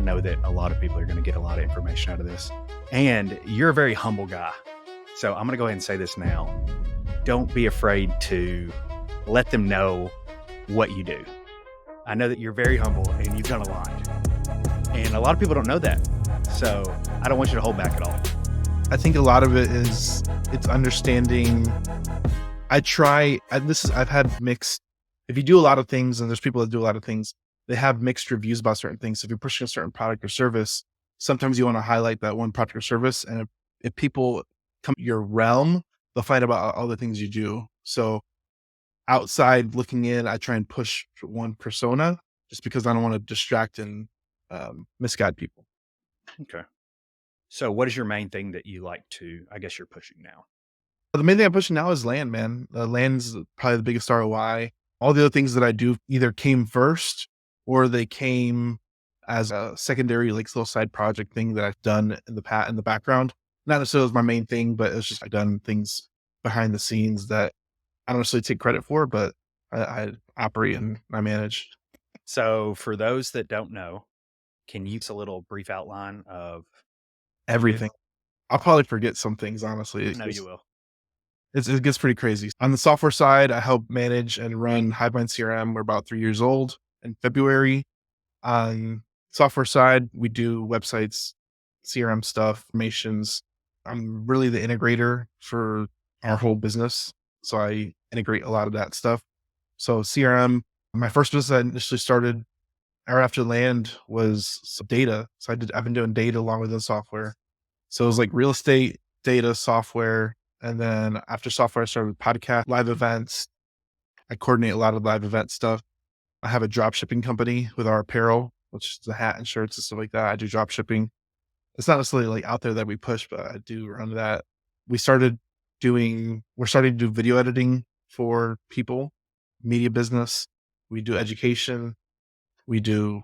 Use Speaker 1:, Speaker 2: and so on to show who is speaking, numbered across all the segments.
Speaker 1: I know that a lot of people are going to get a lot of information out of this. And you're a very humble guy. So I'm going to go ahead and say this now. Don't be afraid to let them know what you do. I know that you're very humble and you've done a lot. And a lot of people don't know that. So I don't want you to hold back at all.
Speaker 2: I think a lot of it is it's understanding. I've had mixed, if you do a lot of things and there's people that do a lot of things, they have mixed reviews about certain things. So if you're pushing a certain product or service, sometimes you want to highlight that one product or service. And if people come to your realm, they'll find about all the things you do. So outside looking in, I try and push one persona just because I don't want to distract and misguide people.
Speaker 1: Okay. So what is your main thing that you like to, I guess you're pushing now?
Speaker 2: The main thing I'm pushing now is land, man. Land's probably the biggest ROI. All the other things that I do either came first or they came as a secondary, like little side project thing that I've done in the background. Not necessarily as my main thing, but it's just I've done things behind the scenes that I don't necessarily take credit for, but I operate and I manage.
Speaker 1: So for those that don't know, can you give us a little brief outline of
Speaker 2: Everything? I'll probably forget some things, honestly.
Speaker 1: No, you will.
Speaker 2: It gets pretty crazy. On the software side, I help manage and run Hive CRM. We're about 3 years old in February. On software side, we do websites, CRM stuff, formations. I'm really the integrator for our whole business. So I integrate a lot of that stuff. So CRM, my first business I initially started right after land was some data. So I've been doing data along with the software. So it was like real estate, data, software. And then after software, I started with podcast, live events. I coordinate a lot of live event stuff. I have a drop shipping company with our apparel, which is the hat and shirts and stuff like that. I do drop shipping. It's not necessarily like out there that we push, but I do run that. We're starting to do video editing for people, media business. We do education. We do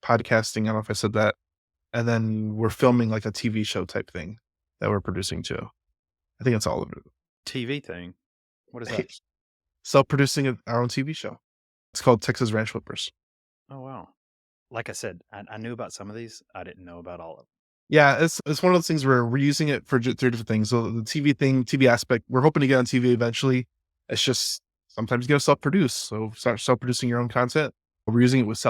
Speaker 2: podcasting. I don't know if I said that. And then we're filming like a TV show type thing that we're producing too. I think that's all of it.
Speaker 1: TV thing. What is that?
Speaker 2: Self-producing our own TV show. It's called Texas Ranch Flippers.
Speaker 1: Oh, wow. Like I said, I knew about some of these. I didn't know about all of them.
Speaker 2: Yeah, it's one of those things where we're using it for 3 different things. So the TV aspect, we're hoping to get on TV eventually. It's just sometimes you got to self-produce. So start self-producing your own content. We're using it with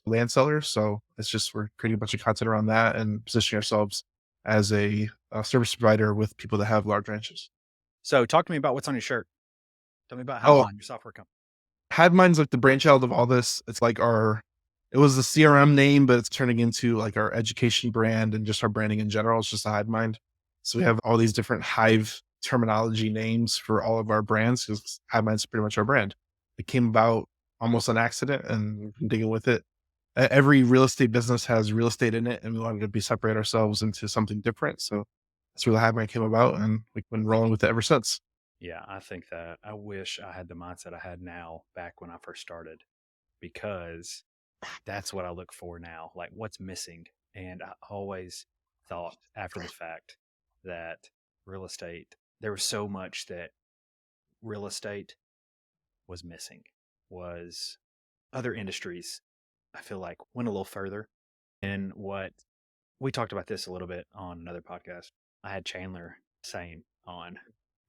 Speaker 2: land sellers. So it's just, we're creating a bunch of content around that and positioning ourselves as a service provider with people that have large ranches.
Speaker 1: So talk to me about what's on your shirt. Tell me about your software company.
Speaker 2: HiveMind's like the brainchild of all this. It's like it was the CRM name, but it's turning into like our education brand and just our branding in general. It's just a HiveMind. So we have all these different Hive terminology names for all of our brands because HiveMind's pretty much our brand. It came about almost an accident and we've been digging with it. Every real estate business has real estate in it and we wanted to separate ourselves into something different. So that's where the HiveMind came about and we've been rolling with it ever since.
Speaker 1: Yeah, I think that I wish I had the mindset I had now back when I first started, because that's what I look for now. Like what's missing. And I always thought after the fact that real estate, there was so much that real estate was missing, was other industries, I feel like went a little further. And what we talked about this a little bit on another podcast. I had Chandler saying on,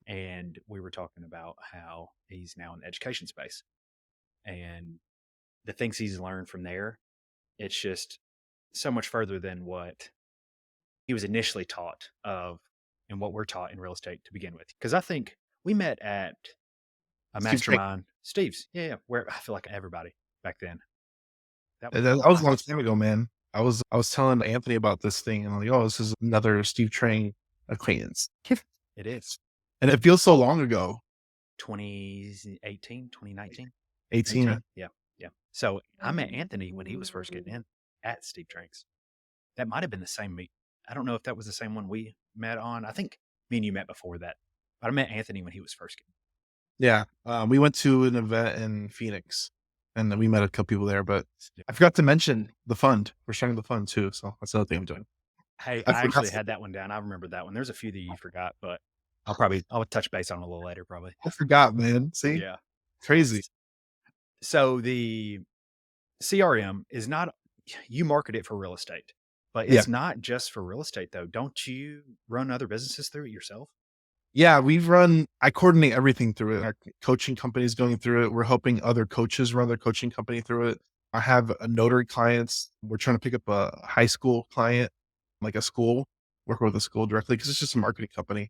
Speaker 1: and we were talking about how he's now in the education space and the things he's learned from there. It's just so much further than what he was initially taught of and what we're taught in real estate to begin with. Because I think we met at a mastermind, Steve's. Yeah, where I feel like everybody back then.
Speaker 2: That was a long time ago, man. I was telling Anthony about this thing and I'm like, oh, this is another Steve Trang acquaintance.
Speaker 1: It is.
Speaker 2: And it feels so long ago.
Speaker 1: 2018, 2019?
Speaker 2: 18.
Speaker 1: Yeah. So I met Anthony when he was first getting in at Steve Trang's. That might have been the same meet. I don't know if that was the same one we met on. I think me and you met before that. But I met Anthony when he was first getting in.
Speaker 2: Yeah. We went to an event in Phoenix and then we met a couple people there, but I forgot to mention the fund. We're starting the fund too. So that's another thing I'm doing.
Speaker 1: Hey, I actually had that one down. I remember that one. There's a few that you forgot, but I'll touch base on it a little later, probably.
Speaker 2: I forgot, man. See?
Speaker 1: Yeah.
Speaker 2: Crazy.
Speaker 1: So the CRM is not you market it for real estate, but
Speaker 2: Yeah.
Speaker 1: it's not just for real estate though. Don't you run other businesses through it yourself?
Speaker 2: Yeah, I coordinate everything through it. Our coaching company is going through it. We're helping other coaches run their coaching company through it. I have a notary clients. We're trying to pick up a high school client, like a school, working with a school directly because it's just a marketing company.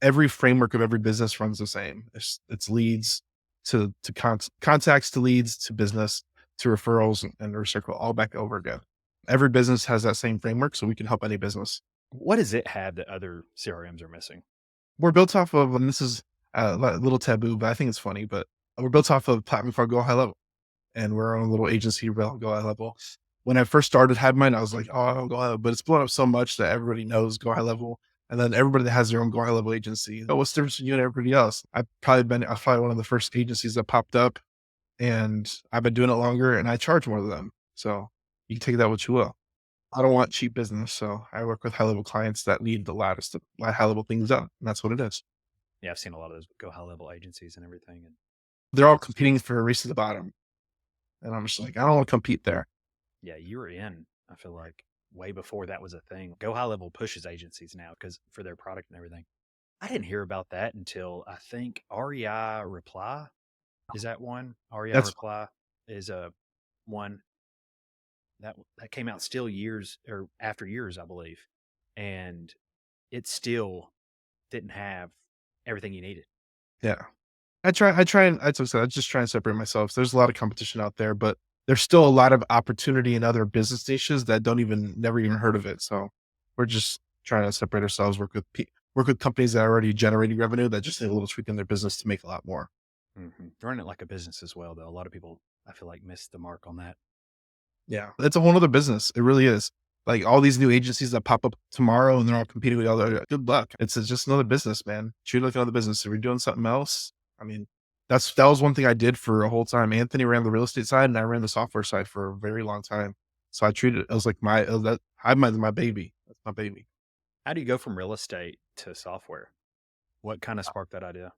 Speaker 2: Every framework of every business runs the same. It's leads to contacts to leads to business to referrals and recircle all back over again. Every business has that same framework, so we can help any business.
Speaker 1: What does it have that other CRMs are missing?
Speaker 2: We're built off of, and this is a little taboo, but I think it's funny, but we're built off of platform called Go High Level, and we're on a little agency called Go High Level. When I first started Had Mine, I was like, oh, I don't Go High Level, but it's blown up so much that everybody knows Go High Level. And then everybody that has their own Go High Level agency, oh, what's the difference between you and everybody else? I'm probably one of the first agencies that popped up, and I've been doing it longer, and I charge more than them. So you can take that what you will. I don't want cheap business, so I work with high level clients that need the loudest, high level things done, and that's what it is.
Speaker 1: Yeah, I've seen a lot of those go high level agencies and everything. And
Speaker 2: They're all competing for a race to the bottom. And I'm just like, I don't want to compete there.
Speaker 1: yeah, you were in, I feel like, way before that was a thing. Go high level pushes agencies now because for their product and everything. I didn't hear about that until I think REI Reply is that one. REI
Speaker 2: That's
Speaker 1: Reply is a one that came out still years or after years, I believe, and it still didn't have everything you needed.
Speaker 2: yeah. And I said, I just try and separate myself. There's a lot of competition out there, but there's still a lot of opportunity in other business niches that never even heard of it. So we're just trying to separate ourselves, work with companies that are already generating revenue that just need a little tweak in their business to make a lot more.
Speaker 1: Run it like a business as well, though. A lot of people, I feel like, miss the mark on that.
Speaker 2: Yeah. It's a whole other business. It really is. Like all these new agencies that pop up tomorrow and they're all competing with other good luck. It's just another business, man. Treat it like another business. If you're doing something else, I mean, that was one thing I did for a whole time. Anthony ran the real estate side and I ran the software side for a very long time. So I treated it as like my baby. That's my baby.
Speaker 1: How do you go from real estate to software? What kind of sparked that idea?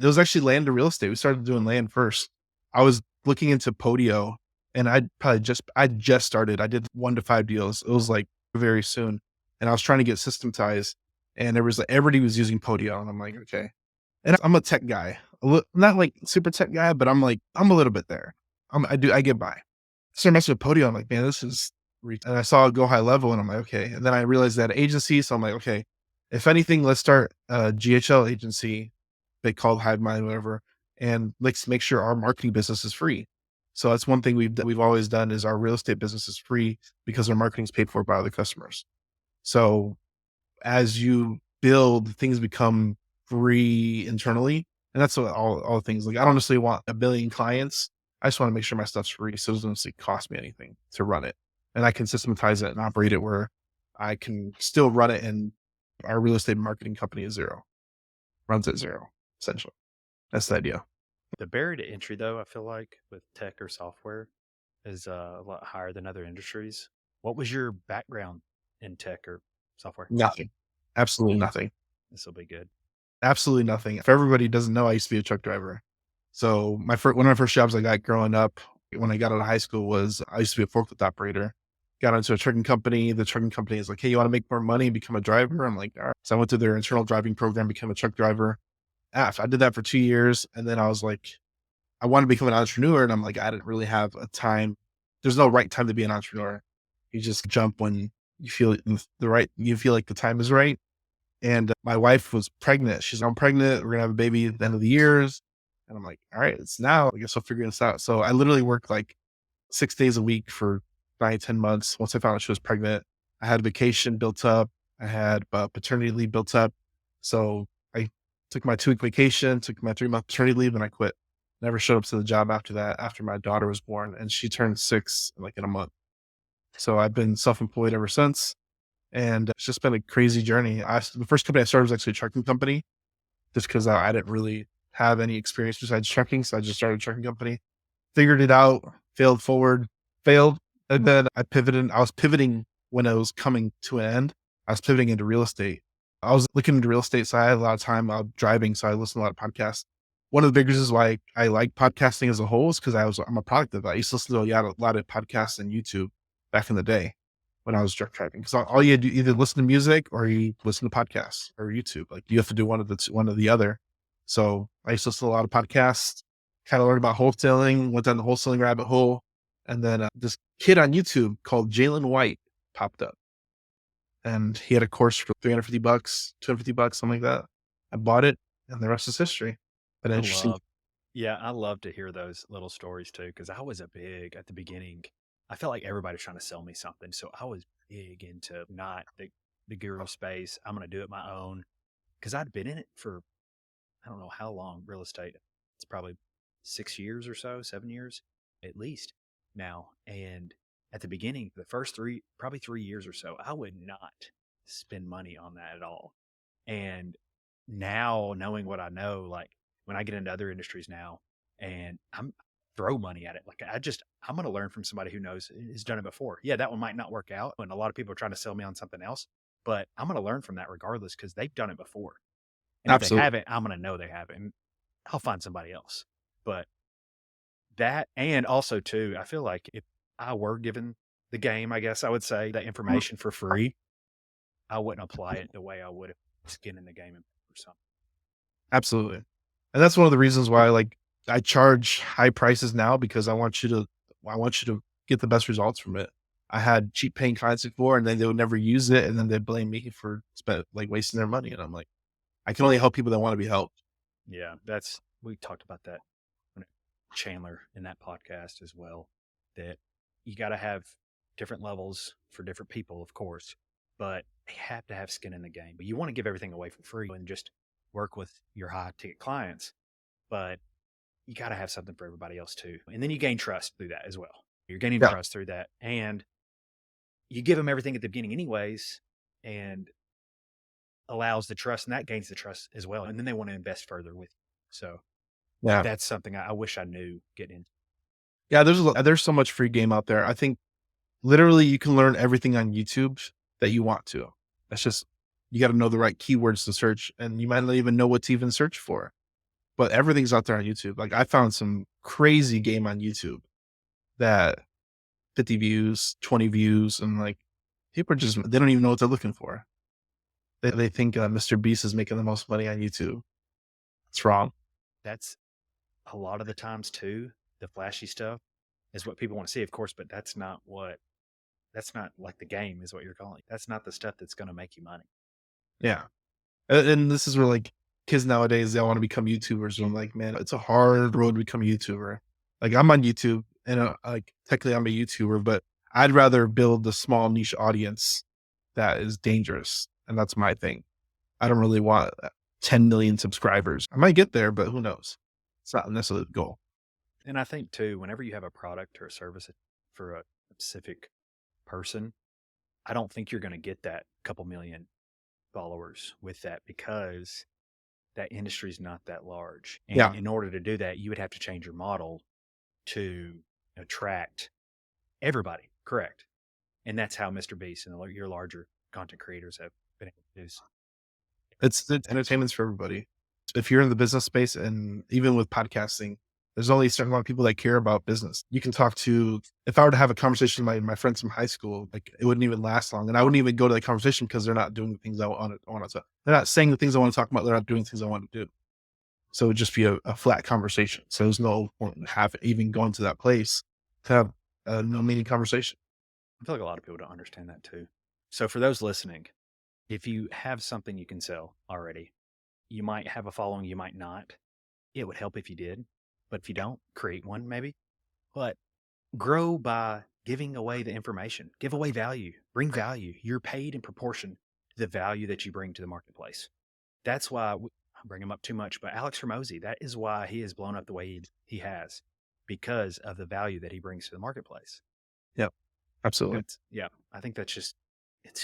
Speaker 2: It was actually land to real estate. We started doing land first. I was looking into Podio and I just started. I did 1 to 5 deals. It was like very soon. And I was trying to get systematized and there was like everybody was using Podio. And I'm like, okay. And I'm a tech guy, not like super tech guy, but I'm a little bit there. I get by. So I messing with Podio. I'm like, man, this is, and I saw it go high level and I'm like, okay. And then I realized that agency. So I'm like, okay, if anything, let's start a GHL agency. They called Hive Mind, whatever. And let's make sure our marketing business is free. So that's one thing we've always done is our real estate business is free because our marketing is paid for by other customers. So as you build, things become free internally. And that's what all things like. I don't necessarily want a billion clients. I just want to make sure my stuff's free. So it doesn't necessarily cost me anything to run it. And I can systematize it and operate it where I can still run it. And our real estate marketing company is zero, runs at zero, essentially. That's the idea.
Speaker 1: The barrier to entry, though, I feel like with tech or software is a lot higher than other industries. What was your background in tech or software?
Speaker 2: Nothing. Absolutely nothing.
Speaker 1: This will be good.
Speaker 2: Absolutely nothing. If everybody doesn't know, I used to be a truck driver. So one of my first jobs I got growing up when I got out of high school was I used to be a forklift operator. Got into a trucking company. The trucking company is like, hey, you want to make more money, become a driver? I'm like, all right. So I went to their internal driving program, became a truck driver. I did that for 2 years. And then I was like, I want to become an entrepreneur. And I'm like, I didn't really have a time. There's no right time to be an entrepreneur. You just jump when you feel like the time is right. And my wife was pregnant. I'm pregnant. We're going to have a baby at the end of the years. And I'm like, all right, it's now. I guess I'll figure this out. So I literally worked like 6 days a week for 9, 10 months. Once I found out she was pregnant, I had vacation built up. I had paternity leave built up. So I took my 2-week vacation, took my 3-month paternity leave, and I quit. Never showed up to the job after that, after my daughter was born. And she turned 6 like in a month. So I've been self-employed ever since. And it's just been a crazy journey. The first company I started was actually a trucking company just because I didn't really have any experience besides trucking. So I just started a trucking company, figured it out, failed forward, failed. And then I pivoted. I was pivoting when it was coming to an end. I was pivoting into real estate. I was looking into real estate. So I had a lot of time driving. So I listened to a lot of podcasts. one of the big reasons why I like podcasting as a whole is because I'm a product of that. I used to listen to a lot of podcasts on YouTube back in the day when I was truck driving. Because all you had to do, either listen to music or you listen to podcasts or YouTube. Like you have to do one or the other. So I used to listen to a lot of podcasts, kind of learned about wholesaling, went down the wholesaling rabbit hole. And then this kid on YouTube called Jalen White popped up, and he had a course for $350, $250, something like that. I bought it, and the rest is history. But
Speaker 1: I
Speaker 2: interesting.
Speaker 1: love Yeah, I love to hear those little stories too, because I was a big at the beginning. I felt like everybody's trying to sell me something, so I was big into not the guru space. I'm going to do it my own because I'd been in it for I don't know how long. Real estate, it's probably 6 years or so, 7 years at least now. And at the beginning, the first probably 3 years or so, I would not spend money on that at all. And now knowing what I know, like when I get into other industries now and I'm throw money at it, like I'm going to learn from somebody who knows has done it before. Yeah, that one might not work out. And a lot of people are trying to sell me on something else, but I'm going to learn from that regardless because they've done it before. And if they
Speaker 2: Absolutely.
Speaker 1: haven't, I'm going to know they haven't. And I'll find somebody else. But that, and also too, I feel like if I were given the game, I guess I would say that information for free, I wouldn't apply it the way I would if skin in the game or something.
Speaker 2: Absolutely. And that's one of the reasons why, like, I charge high prices now because I want you to get the best results from it. I had cheap paying clients before and then they would never use it, and then they blame me for like wasting their money. And I'm like, I can only help people that want to be helped.
Speaker 1: Yeah, we talked about that when Chandler in that podcast as well. That you got to have different levels for different people, of course, but they have to have skin in the game. But you want to give everything away for free and just work with your high ticket clients, but you got to have something for everybody else too. And then you gain trust through that as well. You're gaining
Speaker 2: Yeah.
Speaker 1: trust through that, and you give them everything at the beginning, anyways, and allows the trust, and that gains the trust as well. And then they want to invest further with you. So
Speaker 2: Yeah.
Speaker 1: that's something I wish I knew getting into.
Speaker 2: Yeah. There's so much free game out there. I think literally you can learn everything on YouTube that you want to. That's just, you got to know the right keywords to search, and you might not even know what to even search for, but everything's out there on YouTube. Like I found some crazy game on YouTube that 50 views, 20 views, and like people are just, they don't even know what they're looking for. They think Mr. Beast is making the most money on YouTube. It's wrong.
Speaker 1: That's a lot of the times too. The flashy stuff is what people want to see, of course, but that's not like the game is what you're calling. That's not the stuff that's going to make you money.
Speaker 2: Yeah. And this is where like kids nowadays, they all want to become YouTubers. And I'm like, man, it's a hard road to become a YouTuber. Like I'm on YouTube and like technically I'm a YouTuber, but I'd rather build a small niche audience that is dangerous. And that's my thing. I don't really want 10 million subscribers. I might get there, but who knows? It's not necessarily the goal.
Speaker 1: And I think too, whenever you have a product or a service for a specific person, I don't think you're going to get that couple million followers with that because that industry is not that large. And
Speaker 2: Yeah.
Speaker 1: in order to do that, you would have to change your model to attract everybody. Correct. And that's how Mr. Beast and your larger content creators have been able to do so.
Speaker 2: It's entertainment's for everybody. If you're in the business space, and even with podcasting, there's only a certain amount of people that care about business. You can talk to, if I were to have a conversation with my friends from high school, like it wouldn't even last long. And I wouldn't even go to the conversation because they're not doing the things I want to, they're not saying the things I want to talk about. They're not doing the things I want to do. So it would just be a flat conversation. So there's no point in even going to that place to have a no meaning conversation.
Speaker 1: I feel like a lot of people don't understand that too. So for those listening, if you have something you can sell already, you might have a following, you might not. It would help if you did. But if you don't, create one maybe. But grow by giving away the information, give away value, bring value. You're paid in proportion to the value that you bring to the marketplace. That's why I bring him up too much, but Alex Ramosi, that is why he has blown up the way he has because of the value that he brings to the marketplace.
Speaker 2: Yep, absolutely.
Speaker 1: Yeah, I think it's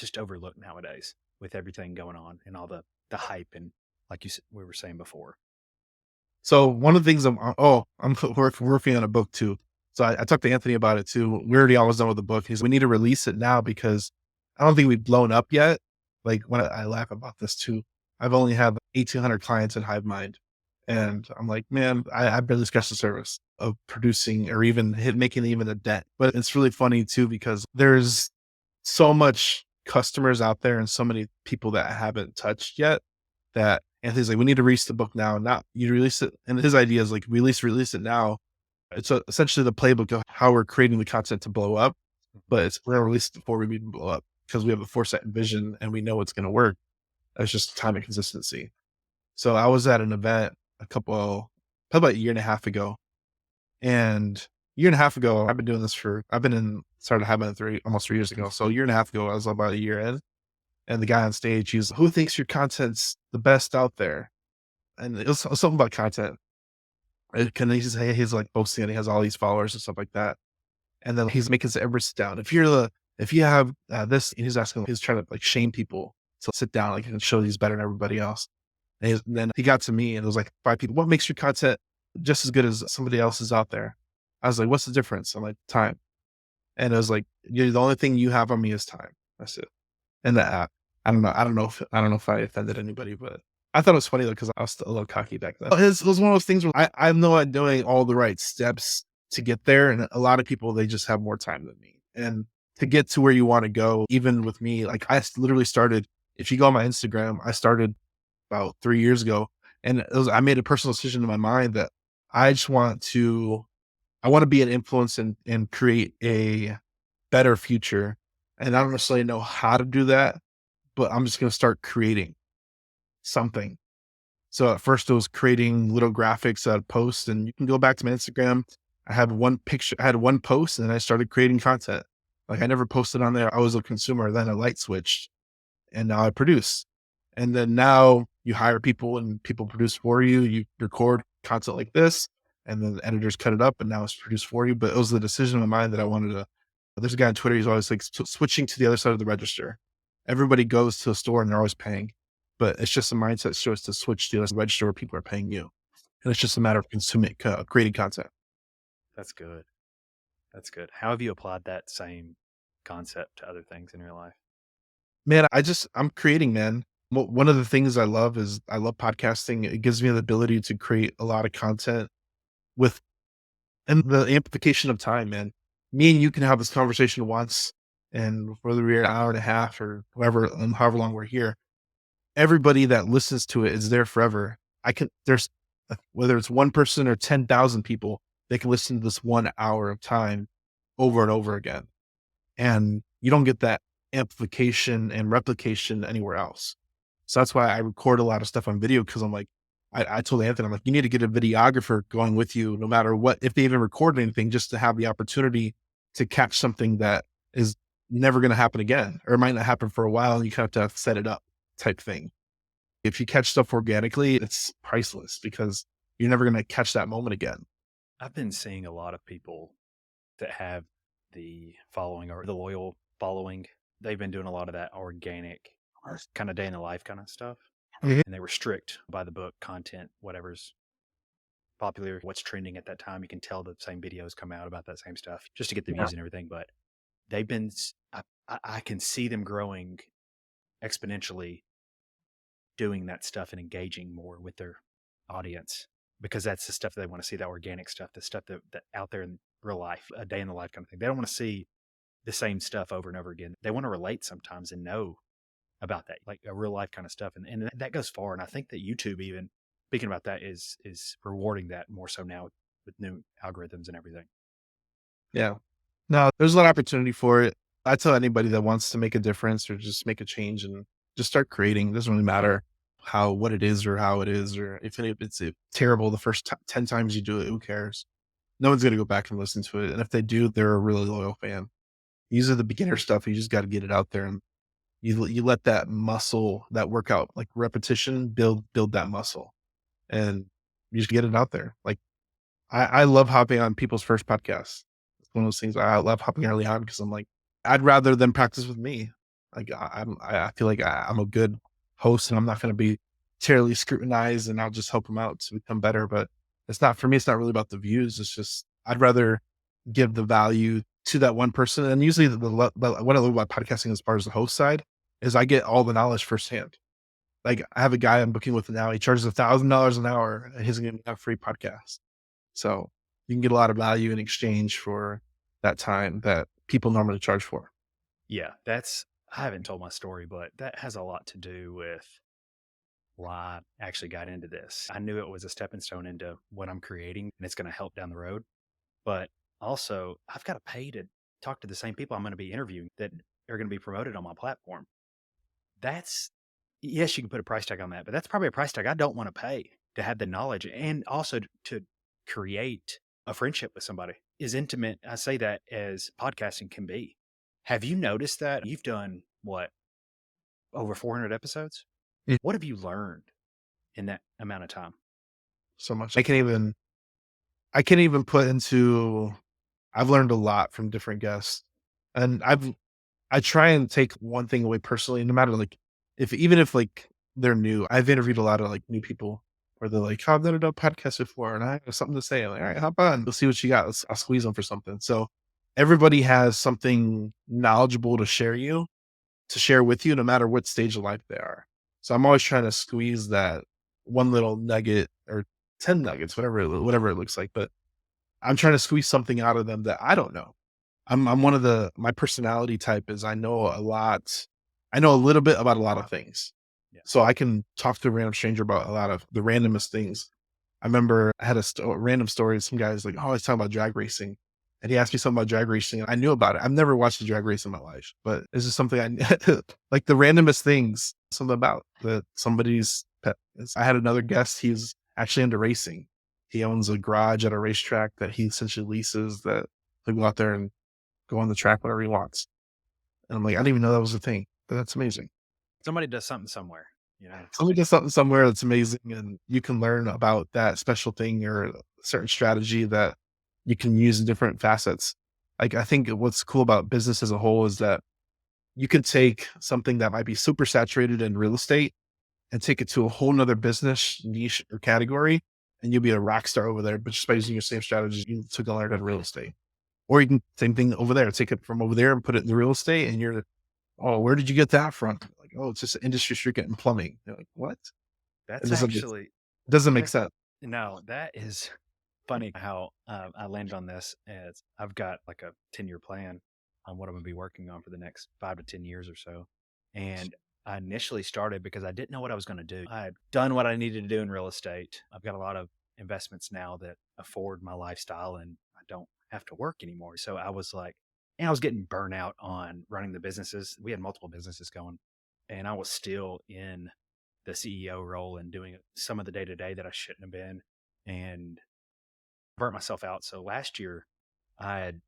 Speaker 1: just overlooked nowadays with everything going on and all the hype and like we were saying before.
Speaker 2: So one of the things I'm working on a book too. So I talked to Anthony about it too. We're already almost done with the book. He's, we need to release it now because I don't think we've blown up yet. Like when I laugh about this too, I've only had 1,800 clients in Hive Mind, And I'm like, man, I barely scratched the surface of producing or even making even a dent. But it's really funny too, because there's so much customers out there and so many people that I haven't touched yet that Anthony's like, we need to release the book now. Not you release it. And his idea is like, release it now. It's essentially the playbook of how we're creating the content to blow up, but we're going to release it before we even blow up because we have a foresight and vision and we know it's going to work. It's just time and consistency. So I was at an event probably about a year and a half ago. And a year and a half ago, started having it almost 3 years ago. So a year and a half ago, I was about a year in. And the guy on stage, he's, who thinks your content's the best out there? And it was something about content. And he's like posting and he has all these followers and stuff like that. And then he's making everybody sit down. If you have this, and he's trying to like shame people to sit down, like and show he's better than everybody else. And then he got to me and it was like 5 people. What makes your content just as good as somebody else's out there? I was like, what's the difference? I'm like, time. And it was like, the only thing you have on me is time. That's it. And that I don't know. I don't know if I offended anybody, but I thought it was funny though, because I was still a little cocky back then. It was one of those things where I know I'm doing all the right steps to get there. And a lot of people, they just have more time than me. And to get to where you want to go, even with me, like I literally started, if you go on my Instagram, I started about 3 years ago. And I made a personal decision in my mind that I want to be an influence and create a better future. And I don't necessarily know how to do that, but I'm just going to start creating something. So at first it was creating little graphics out of posts, and you can go back to my Instagram. I had one post and then I started creating content. Like I never posted on there. I was a consumer. Then a light switched and now I produce. And then now you hire people and people produce for you. You record content like this and then the editors cut it up and now it's produced for you. But it was the decision of mine that I wanted to. There's a guy on Twitter. He's always like switching to the other side of the register. Everybody goes to a store and they're always paying, but it's just a mindset choice to switch to the register where people are paying you. And it's just a matter of consuming, creating content.
Speaker 1: That's good. That's good. How have you applied that same concept to other things in your life?
Speaker 2: Man, I'm creating, man. One of the things I love is I love podcasting. It gives me the ability to create a lot of content with, and the amplification of time, man. Me and you can have this conversation once, and whether we're an hour and a half or however long we're here, everybody that listens to it is there forever. There's whether it's one person or 10,000 people, they can listen to this 1 hour of time over and over again. And you don't get that amplification and replication anywhere else. So that's why I record a lot of stuff on video, because I'm like, I told Anthony, I'm like, you need to get a videographer going with you, no matter what, if they even record anything, just to have the opportunity to catch something that is never going to happen again, or it might not happen for a while and you kind of have to set it up type thing. If you catch stuff organically, it's priceless because you're never going to catch that moment again.
Speaker 1: I've been seeing a lot of people that have the following or the loyal following. They've been doing a lot of that organic kind of day in the life kind of stuff.
Speaker 2: Mhm.
Speaker 1: And they restrict by the book content, whatever's popular, what's trending at that time. You can tell the same videos come out about that same stuff just to get the
Speaker 2: Yeah.
Speaker 1: views and everything. But they've been, I can see them growing exponentially doing that stuff and engaging more with their audience, because that's the stuff they want to see, that organic stuff, the stuff that out there in real life, a day in the life kind of thing. They don't want to see the same stuff over and over again. They want to relate sometimes and know about that, like a real life kind of stuff. And that goes far. And I think that YouTube, even speaking about that, is rewarding that more so now with new algorithms and everything.
Speaker 2: Yeah. No, there's a lot of opportunity for it. I tell anybody that wants to make a difference or just make a change and just start creating. It doesn't really matter what it is or how it is, or if it's terrible the first 10 times you do it, who cares? No one's going to go back and listen to it. And if they do, they're a really loyal fan. These are the beginner stuff. You just got to get it out there, and you let that muscle, that workout, like repetition, build that muscle, and you just get it out there. Like I love hopping on people's first podcasts. It's one of those things I love hopping early on because I'm like, I'd rather them practice with me. Like I feel like I'm a good host and I'm not going to be terribly scrutinized, and I'll just help them out to become better. But it's not, for me, it's not really about the views. It's just, I'd rather give the value to that one person. And usually what I love about podcasting as far as the host side is I get all the knowledge firsthand. Like I have a guy I'm booking with now. He charges $1,000 an hour, and he's going to have free podcast. So you can get a lot of value in exchange for that time that people normally charge for.
Speaker 1: Yeah, that's I haven't told my story, but that has a lot to do with why I actually got into this. I knew it was a stepping stone into what I'm creating and it's going to help down the road. But also, I've got to pay to talk to the same people I'm going to be interviewing that are going to be promoted on my platform. That's, yes, you can put a price tag on that, but that's probably a price tag I don't want to pay to have the knowledge and also to create a friendship with somebody as intimate. I say that as podcasting can be. Have you noticed that you've done what, over 400 episodes?
Speaker 2: Yeah.
Speaker 1: What have you learned in that amount of time?
Speaker 2: So much. I can't even put into I've learned a lot from different guests. And I try and take one thing away personally, no matter like if even if like they're new. I've interviewed a lot of like new people where they're like, "Oh, I've never done a podcast before, and I have something to say." I'm like, "All right, hop on. Let's see what you got. I'll squeeze them for something." So everybody has something knowledgeable to share with you, no matter what stage of life they are. So I'm always trying to squeeze that one little nugget or 10 nuggets, whatever it looks like. But I'm trying to squeeze something out of them that I don't know. I'm one of my personality type is I know a lot. I know a little bit about a lot of things.
Speaker 1: Yeah.
Speaker 2: So I can talk to a random stranger about a lot of the randomest things. I remember I had a random story. Some guys like, oh, I was talking about drag racing. And he asked me something about drag racing, and I knew about it. I've never watched a drag race in my life, but this is something like the randomest things, something about that somebody's pet. I had another guest. He's actually into racing. He owns a garage at a racetrack that he essentially leases that he'll go out there and go on the track whenever he wants. And I'm like, I didn't even know that was a thing, but that's amazing.
Speaker 1: Somebody does something somewhere, you know?
Speaker 2: Somebody does something somewhere that's amazing, and you can learn about that special thing or a certain strategy that you can use in different facets. Like, I think what's cool about business as a whole is that you can take something that might be super saturated in real estate and take it to a whole nother business niche or category, and you'll be a rock star over there, but just by using your same strategies you took and learned in real estate. Or you can same thing over there, take it from over there and put it in the real estate, and you're, oh, where did you get that from? Like, oh, it's just an industry street in plumbing. You're like, what? It
Speaker 1: That's
Speaker 2: doesn't make
Speaker 1: that,
Speaker 2: sense.
Speaker 1: no, that is funny how I landed on this as I've got like a 10-year plan on what I'm going to be working on for the next 5 to 10 years or so. And I initially started because I didn't know what I was going to do. I had done what I needed to do in real estate. I've got a lot of investments now that afford my lifestyle and I don't have to work anymore. So I was like, and I was getting burnout on running the businesses. We had multiple businesses going and I was still in the CEO role and doing some of the day to day that I shouldn't have been. And burnt myself out. So last year I had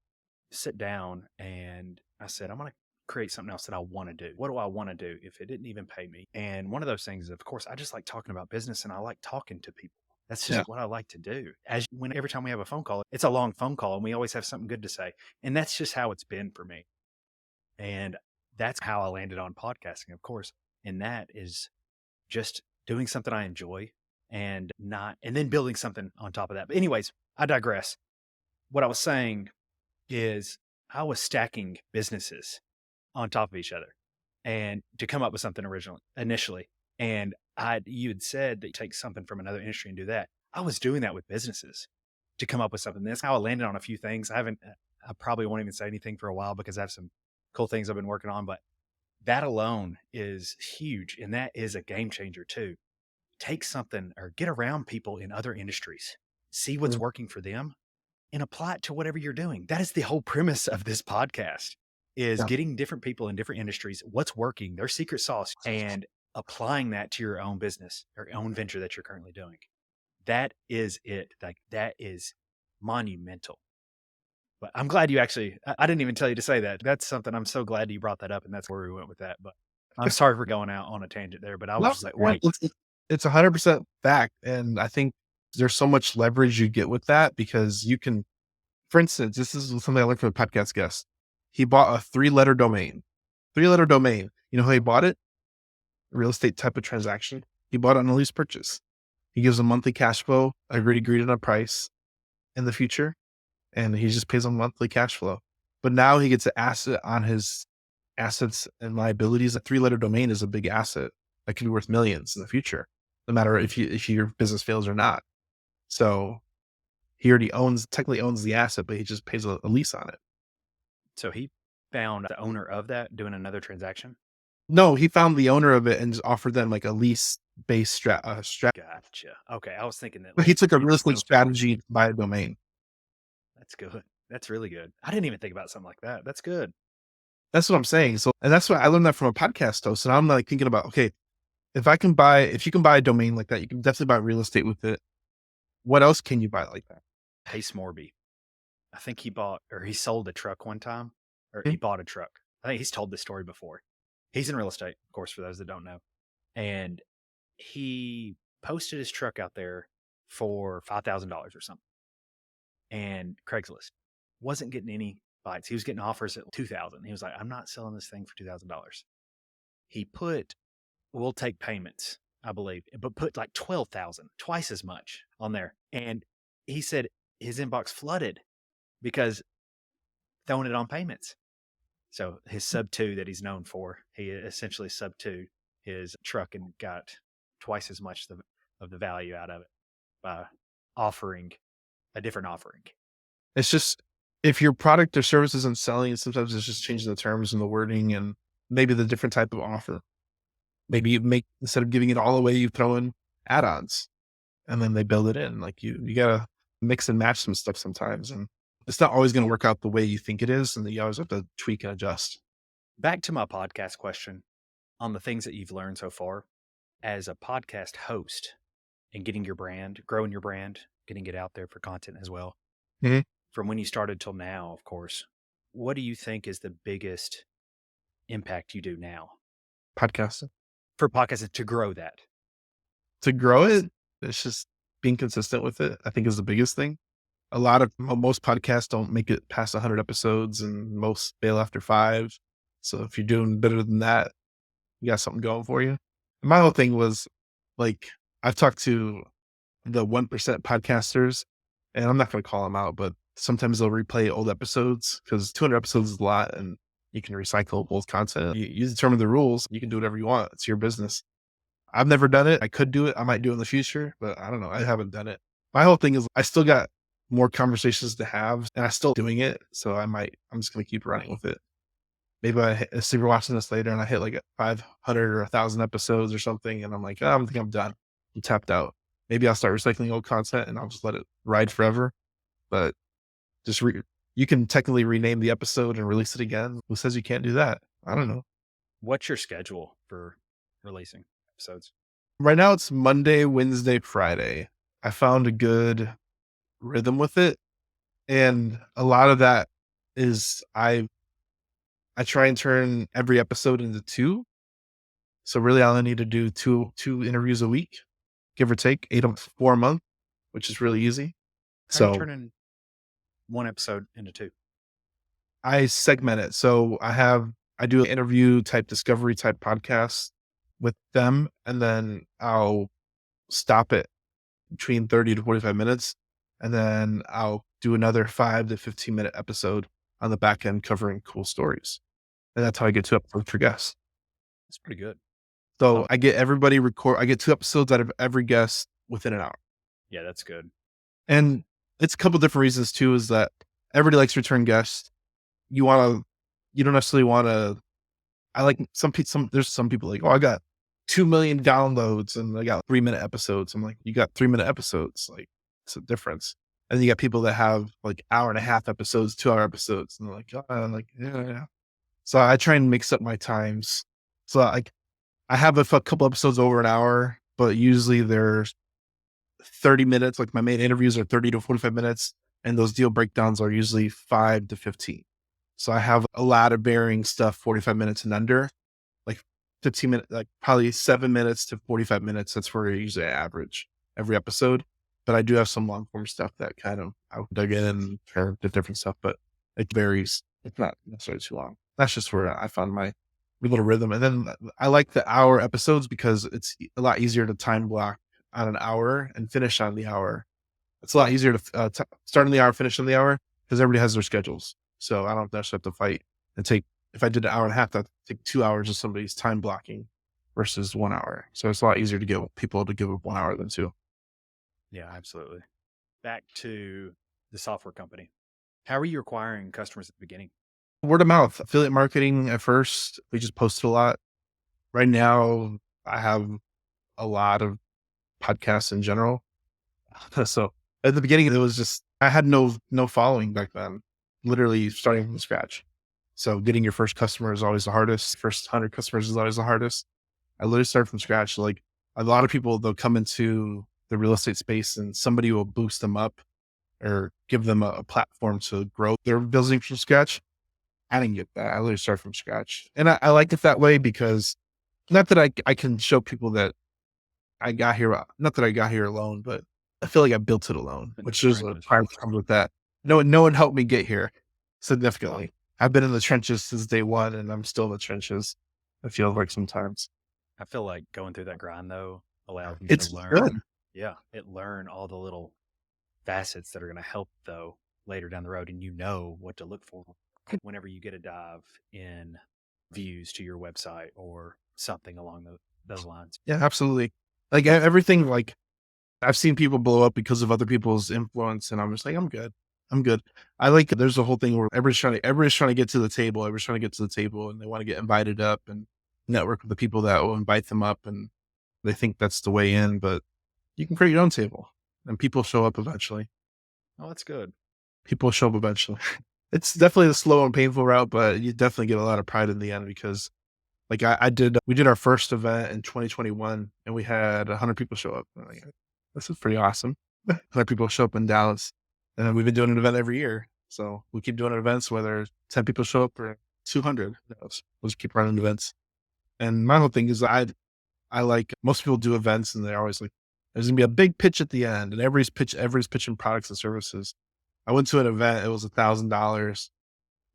Speaker 1: sit down and I said, I'm going to create something else that I want to do. What do I want to do if it didn't even pay me? And one of those things, of course, I just like talking about business and I like talking to people. That's just
Speaker 2: Yeah.
Speaker 1: what I like to do. Every time we have a phone call, it's a long phone call and we always have something good to say. And that's just how it's been for me. And that's how I landed on podcasting, of course. And that is just doing something I enjoy and then building something on top of that. But anyways, I digress. What I was saying is I was stacking businesses on top of each other and to come up with something initially. And you had said that you take something from another industry and do that. I was doing that with businesses to come up with something. That's how I landed on a few things. I probably won't even say anything for a while because I have some cool things I've been working on, but that alone is huge. And that is a game changer too. Take something or get around people in other industries, see what's
Speaker 2: Mm.
Speaker 1: working for them and apply it to whatever you're doing. That is the whole premise of this podcast is
Speaker 2: Yeah.
Speaker 1: getting different people in different industries, what's working, their secret sauce, and applying that to your own business or own venture that you're currently doing. That is it. Like that is monumental. But I'm glad you actually, I didn't even tell you to say that. That's something I'm so glad you brought that up. And that's where we went with that. But I'm sorry for going out on a tangent there, but I was
Speaker 2: No,
Speaker 1: just like,
Speaker 2: well,
Speaker 1: right.
Speaker 2: it's 100% fact. And I think there's so much leverage you get with that because you can, for instance, this is something I learned from a podcast guest. He bought a three-letter domain. Three-letter domain. You know how he bought it? A real estate type of transaction. He bought it on a lease purchase. He gives a monthly cash flow, agreed on a price in the future, and he just pays a monthly cash flow. But now he gets an asset on his assets and liabilities. A three-letter domain is a big asset. that could be worth millions in the future, no matter if your business fails or not. So he already technically owns the asset, but he just pays a lease on it.
Speaker 1: So he found the owner of that doing another transaction.
Speaker 2: No, he found the owner of it and just offered them like a lease based strat.
Speaker 1: Gotcha. Okay, I was thinking that
Speaker 2: He
Speaker 1: like
Speaker 2: took a
Speaker 1: he
Speaker 2: real
Speaker 1: just
Speaker 2: estate
Speaker 1: knows people.
Speaker 2: strategy to buy a domain.
Speaker 1: That's good. That's really good. I didn't even think about something like that. That's good.
Speaker 2: That's what I'm saying. So, and that's what I learned that from a podcast host. And I'm like thinking about, okay, if you can buy a domain like that, you can definitely buy real estate with it. What else can you buy like that?
Speaker 1: Pace Morby. I think he bought or he sold a truck one time, or he
Speaker 2: Hmm?
Speaker 1: bought a truck. I think he's told this story before. He's in real estate, of course, for those that don't know. And he posted his truck out there for $5,000 or something. And Craigslist wasn't getting any bites. He was getting offers at 2,000. He was like, I'm not selling this thing for $2,000. He put, we'll take payments, I believe, but put like 12,000, twice as much on there. And he said his inbox flooded because throwing it on payments. So his sub two that he's known for, he essentially sub two his truck and got twice as much of the value out of it by offering a different offering.
Speaker 2: It's just if your product or service isn't selling, sometimes it's just changing the terms and the wording and maybe the different type of offer. Maybe you make instead of giving it all away, you throw in add-ons and then they build it in. Like you gotta mix and match some stuff sometimes. And it's not always gonna work out the way you think it is. And you always have to tweak and adjust.
Speaker 1: Back to my podcast question on the things that you've learned so far as a podcast host and getting your brand, growing your brand, getting it out there for content as well.
Speaker 2: Mhm.
Speaker 1: From when you started till now, of course, what do you think is the biggest impact you do now
Speaker 2: Podcasting.
Speaker 1: for podcasting to grow that?
Speaker 2: To grow it, it's just being consistent with it, I think is the biggest thing. Most podcasts don't make it past 100 episodes and most fail after 5. So if you're doing better than that, you got something going for you. My whole thing was like, I've talked to the 1% podcasters and I'm not going to call them out, but sometimes they'll replay old episodes because 200 episodes is a lot and you can recycle old content. You determine the rules. You can do whatever you want. It's your business. I've never done it. I could do it. I might do it in the future, but I don't know. I haven't done it. My whole thing is I still got more conversations to have and I'm still doing it. So I'm just going to keep running with it. Maybe see you're watching this later and I hit like 500 or 1,000 episodes or something. And I'm like, oh, I think I'm done. I'm tapped out. Maybe I'll start recycling old content and I'll just let it ride forever. But just you can technically rename the episode and release it again. Who says you can't do that? I don't know.
Speaker 1: What's your schedule for releasing episodes?
Speaker 2: Right now it's Monday, Wednesday, Friday. I found a good rhythm with it. And a lot of that is I try and turn every episode into 2. So really I only need to do two interviews a week, give or take, 4 a month, which is really easy.
Speaker 1: How are you
Speaker 2: So
Speaker 1: turning one episode into 2?
Speaker 2: I segment it. So I do an interview type discovery type podcast with them, and then I'll stop it between 30 to 45 minutes. And then I'll do another 5 to 15-minute episode on the back end covering cool stories. And that's how I get 2 episodes for guests.
Speaker 1: That's pretty good.
Speaker 2: So I get 2 episodes out of every guest within an hour.
Speaker 1: Yeah, that's good.
Speaker 2: And it's a couple different reasons too, is that everybody likes return guests. You don't necessarily want to, I like there's some people like, oh, I got 2 million downloads and I got 3-minute episodes. I'm like, you got 3-minute episodes. Like it's a difference. And then you got people that have like hour and a half episodes, 2-hour episodes. And they're like, oh, I'm like, yeah. So I try and mix up my times. So like I have a couple episodes over an hour, but usually they're 30 minutes. Like my main interviews are 30 to 45 minutes. And those deal breakdowns are usually 5 to 15. So I have a lot of varying stuff, 45 minutes and under, like 15 minutes, like probably 7 minutes to 45 minutes. That's where I usually average every episode. But I do have some long form stuff that kind of I dug in and heard the different stuff, but it varies. It's not necessarily too long. That's just where I found my little rhythm. And then I like the hour episodes because it's a lot easier to time block on an hour and finish on the hour. It's a lot easier to start in the hour, finish in the hour because everybody has their schedules. So I don't necessarily have to fight and if I did an hour and a half, that'd take 2 hours of somebody's time blocking. versus 1 hour. So it's a lot easier to get people to give up 1 hour than two.
Speaker 1: Yeah, absolutely. Back to the software company. How are you acquiring customers at the beginning?
Speaker 2: Word of mouth, affiliate marketing at first, we just posted a lot. Right now, I have a lot of podcasts in general. So at the beginning, it was just, I had no following back then, literally starting from scratch. So getting your first customer is always the hardest. First 100 customers is always the hardest. I literally started from scratch. Like a lot of people, they'll come into the real estate space and somebody will boost them up or give them a platform to grow their building from scratch. I didn't get that. I literally started from scratch. And I like it that way because not that I can show people that I got here, not that I got here alone, but I feel like I built it alone,
Speaker 1: Into
Speaker 2: which
Speaker 1: the
Speaker 2: is a
Speaker 1: trenches.
Speaker 2: part that comes with that. No one helped me get here significantly. I've been in the trenches since day one and I'm still in the trenches. It feels like sometimes.
Speaker 1: I feel like going through that grind though allows you to
Speaker 2: It's
Speaker 1: learn.
Speaker 2: good.
Speaker 1: Yeah, it learn all the little facets that are going to help though later down the road, and you know what to look for whenever you get a dive in views to your website or something along those lines.
Speaker 2: Yeah, absolutely. Like everything, like I've seen people blow up because of other people's influence, and I'm just like, I'm good. I'm good. I like there's a whole thing where everybody's trying to get to the table. Everybody's trying to get to the table and they want to get invited up and network with the people that will invite them up, and they think that's the way in, but you can create your own table and people show up eventually.
Speaker 1: Oh, that's good.
Speaker 2: People show up eventually. It's definitely the slow and painful route, but you definitely get a lot of pride in the end because like we did our first event in 2021 and we had 100 people show up. I'm like, this is pretty awesome. 100 people show up in Dallas, and then we've been doing an event every year. So we keep doing events, whether 10 people show up or 200. We'll just keep running events. And my whole thing is I like most people do events and they're always like, there's gonna be a big pitch at the end, and everybody's pitching products and services. I went to an event, it was $1,000,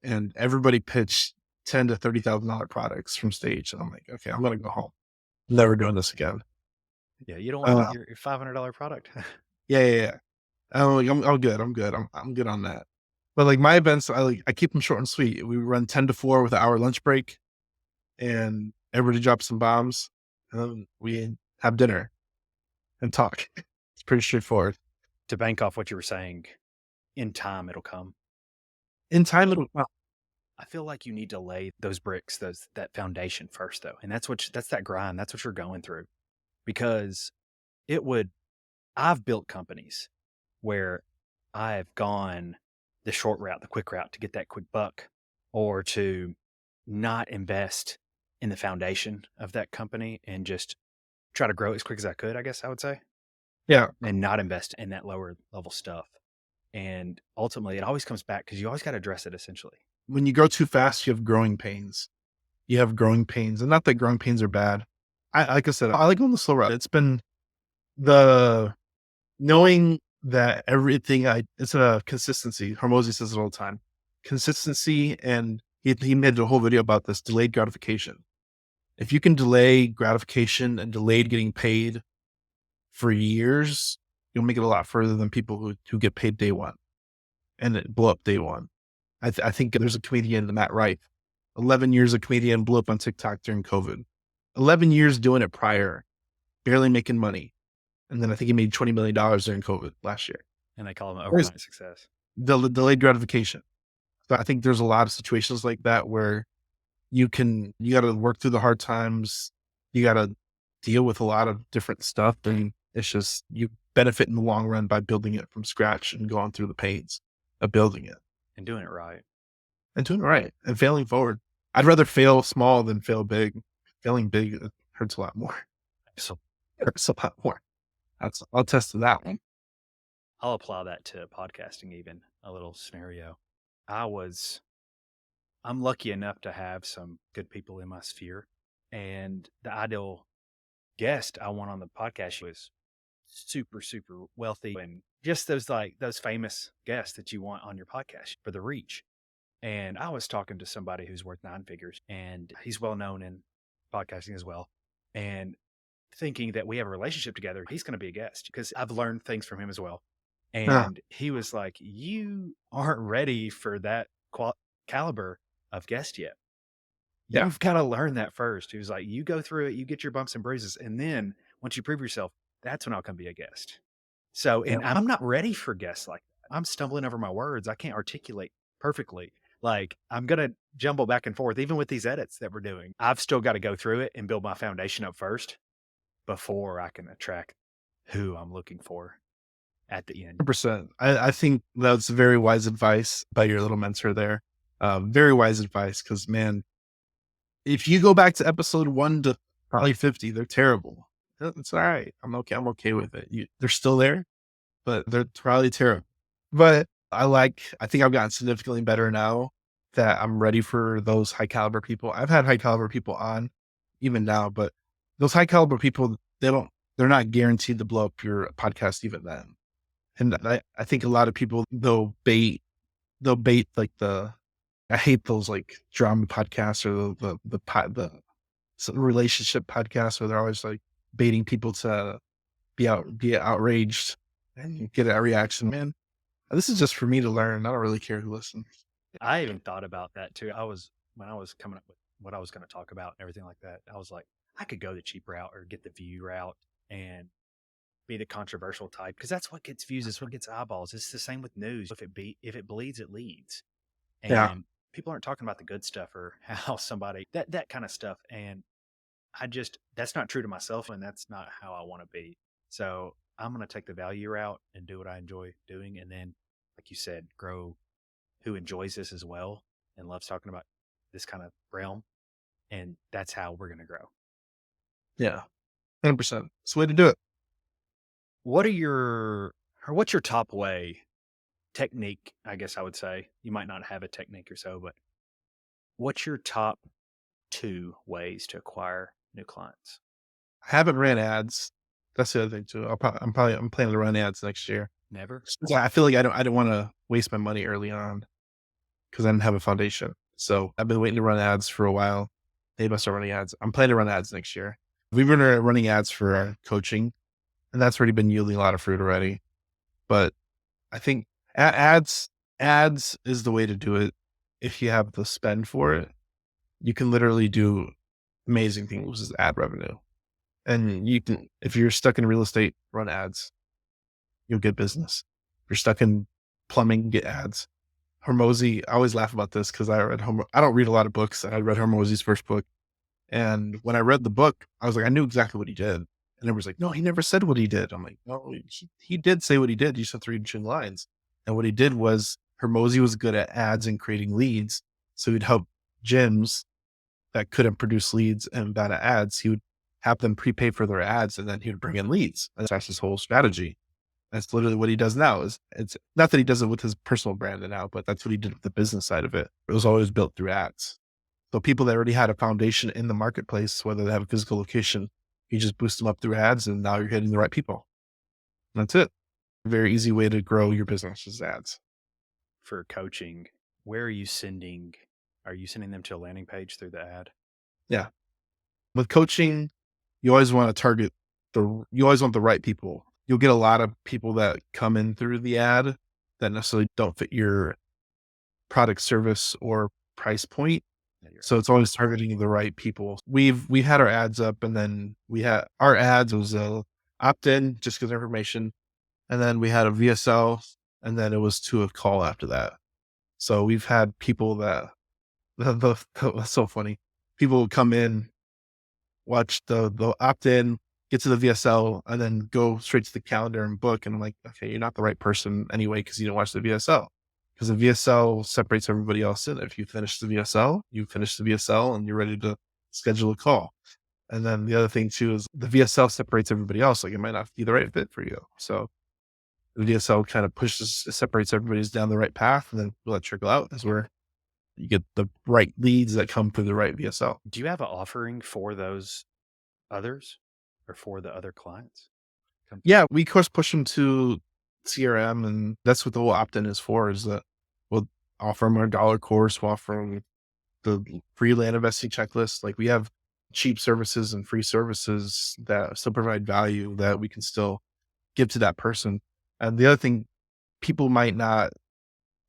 Speaker 2: and everybody pitched $10,000 to $30,000 products from stage. And I'm like, okay, I'm gonna go home. Never doing this again.
Speaker 1: Yeah, you don't want
Speaker 2: Uh,
Speaker 1: your $500 product.
Speaker 2: yeah. I'm like, I'm good. I'm good on that. But like my events, I keep them short and sweet. We run 10 to 4 with an hour lunch break, and everybody drops some bombs, and then we have dinner and talk. It's pretty straightforward.
Speaker 1: To bank off what you were saying, in time it'll come.
Speaker 2: In time, it'll
Speaker 1: I feel like you need to lay those bricks, that foundation first though. And that's that grind. That's what you're going through. Because it would I've built companies where I've gone the short route, the quick route to get that quick buck, or to not invest in the foundation of that company and just try to grow as quick as I could, I guess I would say,
Speaker 2: yeah.
Speaker 1: and not invest in that lower level stuff. And ultimately, it always comes back because you always got to address it essentially.
Speaker 2: When you grow too fast, you have growing pains. You have growing pains, and not that growing pains are bad. Like I said, I like going the slow route. It's been the knowing that it's a consistency. Hormozy says it all the time. Consistency, and he made a whole video about this delayed gratification. If you can delay gratification and delayed getting paid for years, you'll make it a lot further than people who get paid day one and it blow up day one. I think there's a comedian, Matt Rife, 11 years of comedian, blew up on TikTok during COVID. 11 years doing it prior, barely making money. And then I think he made $20 million during COVID last year.
Speaker 1: And they call them
Speaker 2: Where's
Speaker 1: overnight success.
Speaker 2: the delayed gratification? So I think there's a lot of situations like that where you got to work through the hard times. You got to deal with a lot of different stuff. And it's just, you benefit in the long run by building it from scratch and going through the pains of building it
Speaker 1: And doing it right.
Speaker 2: and doing it right and failing forward. I'd rather fail small than fail big. Failing big hurts a lot more.
Speaker 1: So
Speaker 2: It hurts a lot more. I'll test to that one.
Speaker 1: I'll apply that to podcasting, even a little scenario. I'm lucky enough to have some good people in my sphere. And the ideal guest I want on the podcast was super, super wealthy and just those famous guests that you want on your podcast for the reach. And I was talking to somebody who's worth 9 figures and he's well known in podcasting as well. And thinking that we have a relationship together, he's going to be a guest because I've learned things from him as well.
Speaker 2: Yeah.
Speaker 1: And he was like, "You aren't ready for that caliber of guest yet.
Speaker 2: Yeah.
Speaker 1: You've got to learn that first. He was like, you go through it, you get your bumps and bruises. And then once you prove yourself, that's when I'll come be a guest. So,
Speaker 2: Yeah.
Speaker 1: and I'm not ready for guests like that. I'm stumbling over my words. I can't articulate perfectly. Like I'm going to jumble back and forth, even with these edits that we're doing. I've still got to go through it and build my foundation up first before I can attract who I'm looking for at the end.
Speaker 2: 100%. I think that's very wise advice by your little mentor there. Very wise advice because, man, if you go back to episode 1 to probably 50, they're terrible. It's all right. I'm okay. I'm okay with it. They're still there, but they're probably terrible. But I think I've gotten significantly better now that I'm ready for those high caliber people. I've had high caliber people on even now, but those high caliber people, they're not guaranteed to blow up your podcast even then. And I think a lot of people, they'll bait like I hate those like drama podcasts or the relationship podcasts where they're always like baiting people to be outraged and get a reaction. Man, this is just for me to learn. I don't really care who listens.
Speaker 1: I even thought about that too. When I was coming up with what I was going to talk about and everything like that, I was like, I could go the cheap route or get the view route and be the controversial type because that's what gets views. It's what gets eyeballs. It's the same with news. If it bleeds, it leads.
Speaker 2: Yeah.
Speaker 1: And people aren't talking about the good stuff or how somebody that kind of stuff. And that's not true to myself, and that's not how I want to be. So I'm going to take the value route and do what I enjoy doing, and then, like you said, grow who enjoys this as well and loves talking about this kind of realm, and that's how we're going to grow.
Speaker 2: Yeah. 100%. It's the way to do it.
Speaker 1: What are your or what's your top way technique? I guess I would say you might not have a technique or so, but what's your top two ways to acquire new clients?
Speaker 2: I haven't ran ads. That's the other thing too. I'm planning to run ads next year.
Speaker 1: Never.
Speaker 2: So I feel like I don't want to waste my money early on because I didn't have a foundation. So I've been waiting to run ads for a while. Maybe I'll start running ads. I'm planning to run ads next year. We've been running ads for our coaching, and that's already been yielding a lot of fruit already. But I think ads is the way to do it. If you have the spend for it, you can literally do amazing things with ad revenue. And you can, if you're stuck in real estate, run ads. You'll get business. If you're stuck in plumbing, get ads. Hormozy, I always laugh about this because I don't read a lot of books. I read Hormozy's first book. And when I read the book, I was like, I knew exactly what he did. And everyone was like, no, he never said what he did. I'm like, no, he did say what he did. You said 3 between lines. And what he did was Hormozy was good at ads and creating leads. So he'd help gyms that couldn't produce leads and bad at ads. He would have them prepay for their ads and then he would bring in leads. And that's his whole strategy. That's literally what he does now. It's not that he does it with his personal brand now, but that's what he did with the business side of it. It was always built through ads. So people that already had a foundation in the marketplace, whether they have a physical location, you just boost them up through ads and now you're hitting the right people. And that's it. Very easy way to grow your business is ads.
Speaker 1: For coaching, where are you sending? Are you sending them to a landing page through the ad?
Speaker 2: Yeah. With coaching, you always want to target you always want the right people. You'll get a lot of people that come in through the ad that necessarily don't fit your product, service, or price point. So it's always targeting the right people. We've had our ads up and then we had our ads was opt-in just because information. And then we had a VSL and then it was to a call after that. So we've had people that that's so funny. People would come in, watch the opt-in, get to the VSL, and then go straight to the calendar and book. And I'm like, okay, you're not the right person anyway because you didn't watch the VSL. Because the VSL separates everybody else in. If you finish the VSL, you finish the VSL and you're ready to schedule a call. And then the other thing too is the VSL separates everybody else. Like it might not be the right fit for you. So the VSL kind of separates everybody's down the right path and then let it trickle out. That's where you get the right leads that come through the right VSL.
Speaker 1: Do you have an offering for those others or for the other clients?
Speaker 2: Yeah, we of course push them to CRM, and that's what the whole opt-in is for, is that we'll offer them our dollar course, we'll offer them the free land investing checklist. Like we have cheap services and free services that still provide value that we can still give to that person. And the other thing, people might not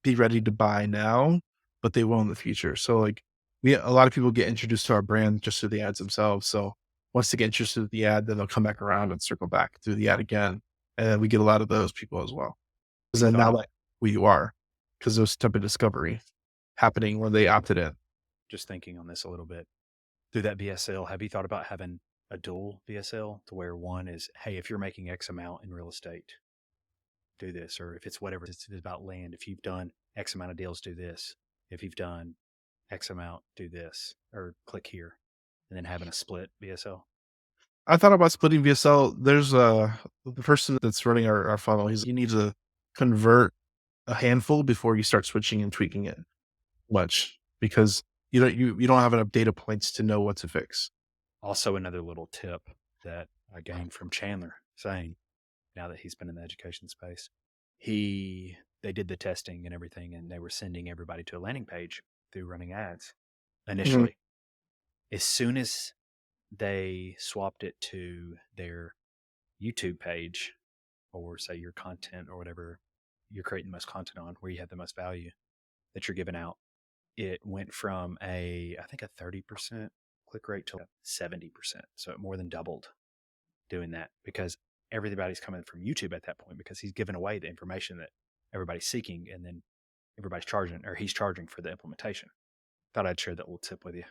Speaker 2: be ready to buy now, but they will in the future. So like a lot of people get introduced to our brand just through the ads themselves. So once they get interested in the ad, then they'll come back around and circle back through the ad again. And then we get a lot of those people as well. Because
Speaker 1: Have you
Speaker 2: then
Speaker 1: thought
Speaker 2: now
Speaker 1: of
Speaker 2: that who you are, because there's type of discovery happening when they opted in.
Speaker 1: just thinking on this a little bit through that VSL? Have you thought about having a dual VSL to where one is, hey, if you're making X amount in real estate, do this, or if it's whatever it's about land, if you've done X amount of deals, do this. If you've done X amount, do this, or click here, and then having a split VSL.
Speaker 2: I thought about splitting VSL. There's the person that's running our funnel. You need to convert a handful before you start switching and tweaking it much because you don't have enough data points to know what to fix.
Speaker 1: Also, another little tip that I gained from Chandler saying, now that he's been in the education space, they did the testing and everything, and they were sending everybody to a landing page through running ads
Speaker 2: Mhm.
Speaker 1: initially. As soon as they swapped it to their YouTube page, or say your content or whatever you're creating the most content on, where you have the most value that you're giving out, it went from I think a 30% click rate to 70%. So it more than doubled doing that because everybody's coming from YouTube at that point because he's giving away the information that everybody's seeking, and then everybody's charging, or he's charging for the implementation. Thought I'd share that little tip with you.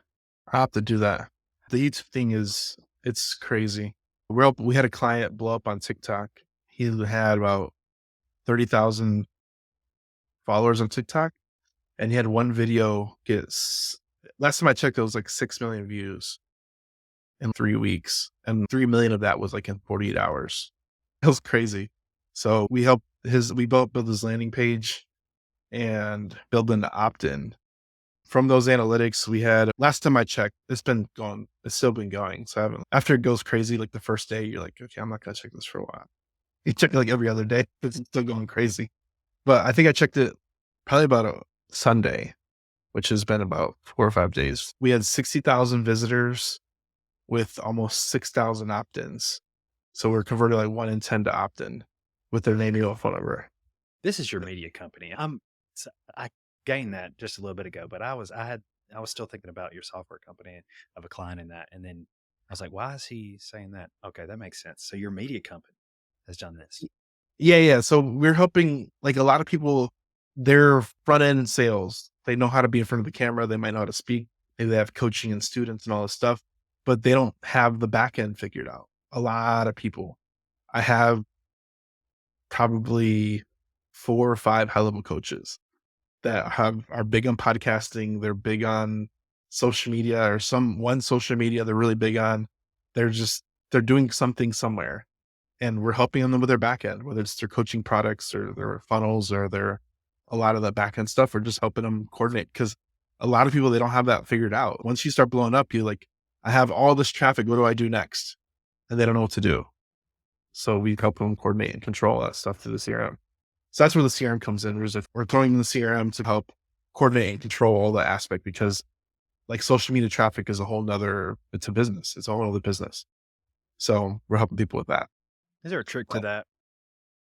Speaker 2: I have to do that. The YouTube thing it's crazy. We had a client blow up on TikTok. He had about 30,000 followers on TikTok, and he had one video last time I checked, it was like 6 million views in 3 weeks, and 3 million of that was like in 48 hours. It was crazy. So we both built his landing page and build an opt-in. From those analytics, we had last time I checked, it's still been going. So I haven't, after it goes crazy, like the first day, you're like, okay, I'm not gonna check this for a while. You check it like every other day, but it's still going crazy. But I think I checked it probably about a Sunday, which has been about 4 or 5 days. We had 60,000 visitors with almost 6,000 opt-ins. So we're converting like 1 in 10 to opt-in with their name, email, phone number.
Speaker 1: This is your media company. I gained that just a little bit ago, but I was still thinking about your software company of a client in that, and then I was like, why is he saying that? Okay, that makes sense. So your media company has done this.
Speaker 2: Yeah, yeah. So we're helping like a lot of people, they're front end sales. They know how to be in front of the camera. They might know how to speak. Maybe they have coaching and students and all this stuff, but they don't have the back end figured out. A lot of people. I have probably 4 or 5 high level coaches that are big on podcasting. They're big on social media or one social media they're really big on. They're doing something somewhere, and we're helping them with their back end, whether it's their coaching products or their funnels or a lot of the back end stuff. We're just helping them coordinate because a lot of people, they don't have that figured out. Once you start blowing up, you like, I have all this traffic. What do I do next? And they don't know what to do. So we help them coordinate and control that stuff through the CRM. So that's where the CRM comes in. We're throwing in the CRM to help coordinate and control all the aspect because like social media traffic is it's a business. It's a whole other business. So we're helping people with that.
Speaker 1: Is there a trick to that?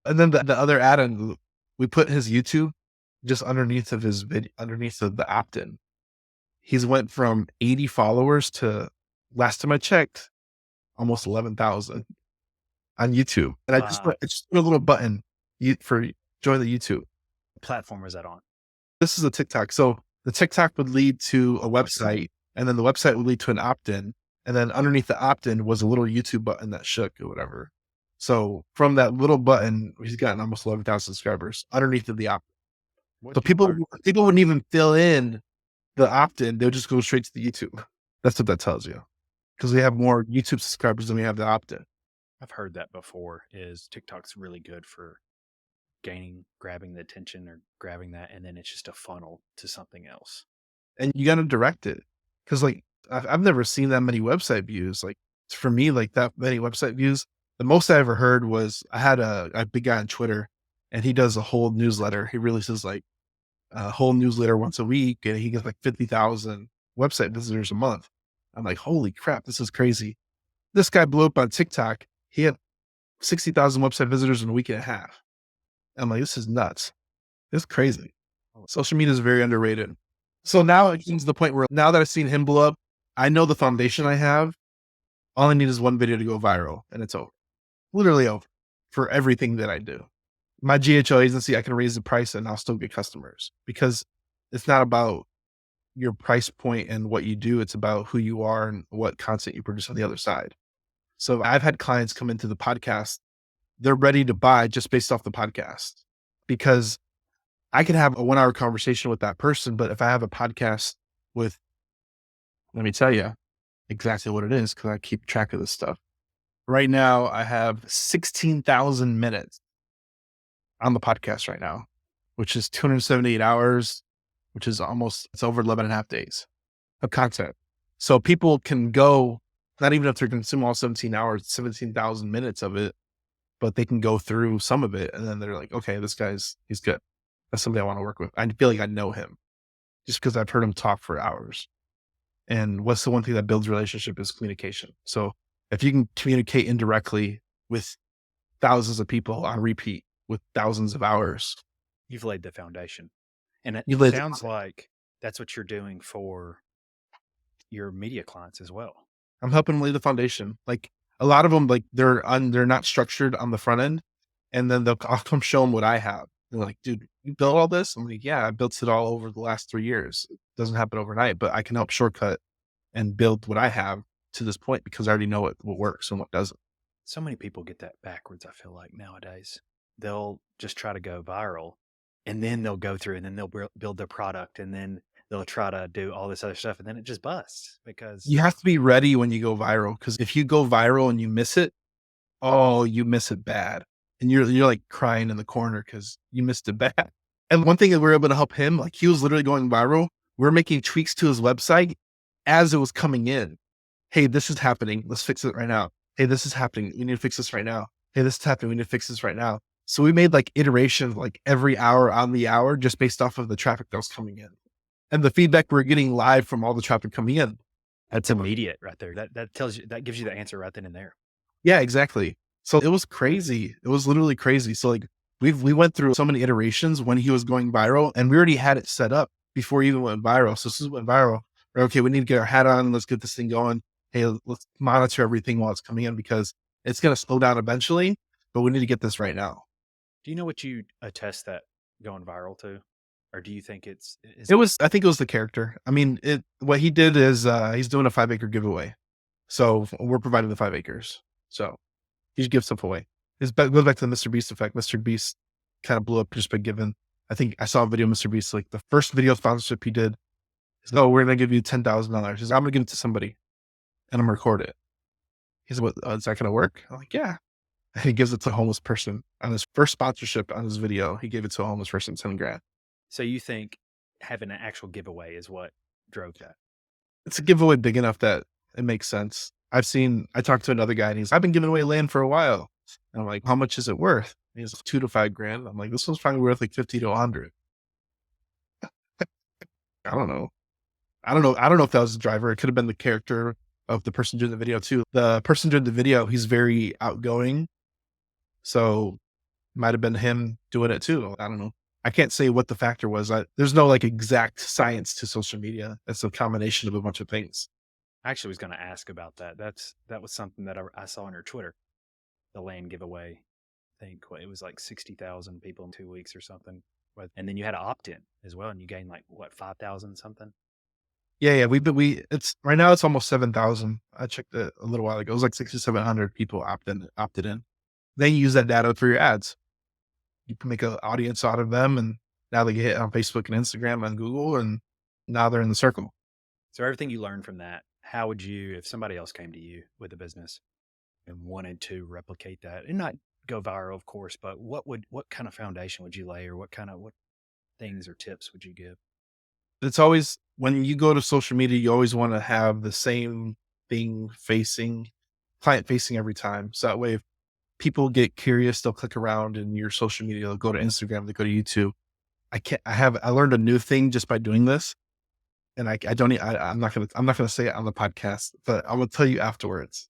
Speaker 2: And then the other add-on, we put his YouTube just underneath of his video, underneath of the opt-in. He's went from 80 followers to, last time I checked, almost 11,000 on YouTube. And
Speaker 1: Wow.
Speaker 2: I just put a little button for join the YouTube.
Speaker 1: What platform is that on?
Speaker 2: This is a TikTok. So the TikTok would lead to a
Speaker 1: Oh, I see.
Speaker 2: website, and then the website would lead to an opt-in. And then underneath the opt-in was a little YouTube button that shook or whatever. So from that little button, he's gotten almost 11,000 subscribers underneath of the opt.
Speaker 1: What
Speaker 2: So
Speaker 1: do you learn?
Speaker 2: people wouldn't even fill in the opt-in. They'll just go straight to the YouTube. That's what that tells you. Because we have more YouTube subscribers than we have the opt-in.
Speaker 1: I've heard that before. Is TikTok's really good for grabbing the attention or grabbing that, and then it's just a funnel to something else.
Speaker 2: And you got to direct it. Because like I've never seen that many website views. Like for me, like that many website views. The most I ever heard was I had a big guy on Twitter, and he does a whole newsletter. He releases like a whole newsletter once a week, and he gets like 50,000 website visitors a month. I'm like, holy crap, this is crazy. This guy blew up on TikTok. He had 60,000 website visitors in a week and a half. I'm like, this is nuts. It's crazy. Social media is very underrated. So now it comes to the point where now that I've seen him blow up, I know the foundation I have. All I need is one video to go viral and it's over. Literally over for everything that I do. My GHO agency, I can raise the price and I'll still get customers because it's not about your price point and what you do. It's about who you are and what content you produce on the other side. So I've had clients come into the podcast. They're ready to buy just based off the podcast because I can have a 1 hour conversation with that person. But if I have a podcast with, let me tell you exactly what it is, because I keep track of this stuff. Right now, I have 16,000 minutes on the podcast right now, which is 278 hours, which is it's over 11 and a half days of content. So people can go, not even if they're consuming all 17 hours, 17,000 minutes of it, but they can go through some of it. And then they're like, okay, he's good. That's somebody I want to work with. I feel like I know him just because I've heard him talk for hours. And what's the one thing that builds relationship is communication. So if you can communicate indirectly with thousands of people on repeat with thousands of hours,
Speaker 1: You've laid the foundation. And it
Speaker 2: you live.
Speaker 1: sounds like that's what you're doing for your media clients as well.
Speaker 2: I'm helping them lay the foundation. Like a lot of them, like they're not structured on the front end, and then I'll come show them what I have. They're like, dude, you built all this? I'm like, yeah, I built it all over the last 3 years. It doesn't happen overnight, but I can help shortcut and build what I have to this point because I already know what works and what doesn't.
Speaker 1: So many people get that backwards, I feel like nowadays. They'll just try to go viral and then they'll go through and then they'll build their product and then they'll try to do all this other stuff and then it just busts because
Speaker 2: You have to be ready when you go viral because if you go viral and you miss it, oh, you miss it bad. And you're like crying in the corner because you missed it bad. And one thing that we were able to help him, like he was literally going viral. We're making tweaks to his website as it was coming in. Hey, this is happening. Let's fix it right now. Hey, this is happening. We need to fix this right now. Hey, this is happening. We need to fix this right now. So we made like iterations like every hour on the hour just based off of the traffic that was coming in and the feedback we're getting live from all the traffic coming in.
Speaker 1: that's immediate right there. That tells you, that gives you the answer right then and there.
Speaker 2: Yeah, exactly. So it was crazy. It was literally crazy. So like we went through so many iterations when he was going viral and we already had it set up before he even went viral. So this is went viral. We're, okay, we need to get our hat on. Let's get this thing going. Hey, let's monitor everything while it's coming in because it's going to slow down eventually, but we need to get this right now.
Speaker 1: Do you know what you attest that going viral to? Or do you think
Speaker 2: I think it was the character. I mean, what he did is he's doing a 5-acre giveaway. So we're providing the 5 acres. So he gives stuff away. It goes back to the Mr. Beast effect. Mr. Beast kind of blew up just by giving. I think I saw a video of Mr. Beast, like the first video sponsorship he did. He's like, oh, we're going to give you $10,000. He's like, I'm going to give it to somebody and I'm going to record it. He said, is that going to work? I'm like, yeah. And he gives it to a homeless person on his first sponsorship on his video. He gave it to a homeless person, 10 grand.
Speaker 1: So you think having an actual giveaway is what drove that?
Speaker 2: It's a giveaway big enough that it makes sense. I talked to another guy and I've been giving away land for a while. And I'm like, how much is it worth? And he's like, 2 to 5 grand. I'm like, this one's probably worth like 50 to 100. I don't know. I don't know if that was the driver. It could have been the character of the person doing the video too. The person doing the video, he's very outgoing. So it might have been him doing it too. I don't know. I can't say what the factor was. There's no like exact science to social media. It's a combination of a bunch of things.
Speaker 1: I actually was going to ask about that. That was something that I saw on your Twitter, the land giveaway. I think it was like 60,000 people in 2 weeks or something. And then you had an opt-in as well. And you gained like what, 5,000 something?
Speaker 2: Yeah. It's right now it's almost 7,000. I checked it a little while ago. It was like 6,700 people opted in. Then you use that data for your ads. You can make an audience out of them. And now they get hit on Facebook and Instagram and Google. And now they're in the circle.
Speaker 1: So everything you learned from that, how would you, if somebody else came to you with a business and wanted to replicate that and not go viral, of course, but what kind of foundation would you lay or what things or tips would you give?
Speaker 2: It's always, when you go to social media, you always want to have the same thing client facing every time. So that way, if people get curious, they'll click around in your social media, they'll go to Instagram, they go to YouTube. I learned a new thing just by doing this. And I'm not going to say it on the podcast, but I will tell you afterwards.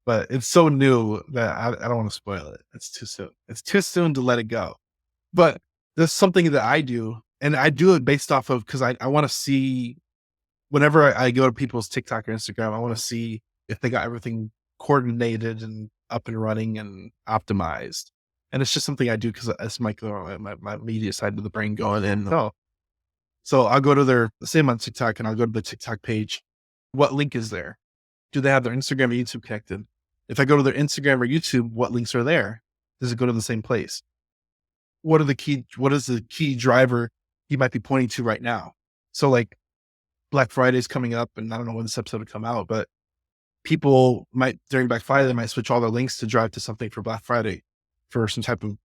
Speaker 2: But it's so new that I don't want to spoil it. It's too soon. It's too soon to let it go. But there's something that I do And I do it based off of, because I want to see, whenever I go to people's TikTok or Instagram, I want to see if they got everything coordinated and up and running and optimized. And it's just something I do because it's my media side of the brain going in. Oh, so I'll go to their, same on TikTok, and I'll go to the TikTok page. What link is there? Do they have their Instagram or YouTube connected? If I go to their Instagram or YouTube, what links are there? Does it go to the same place? What is the key driver you might be pointing to right now? So like Black Friday is coming up, and I don't know when this episode will come out, but people might, during Black Friday, they might switch all their links to drive to something for Black Friday for some type of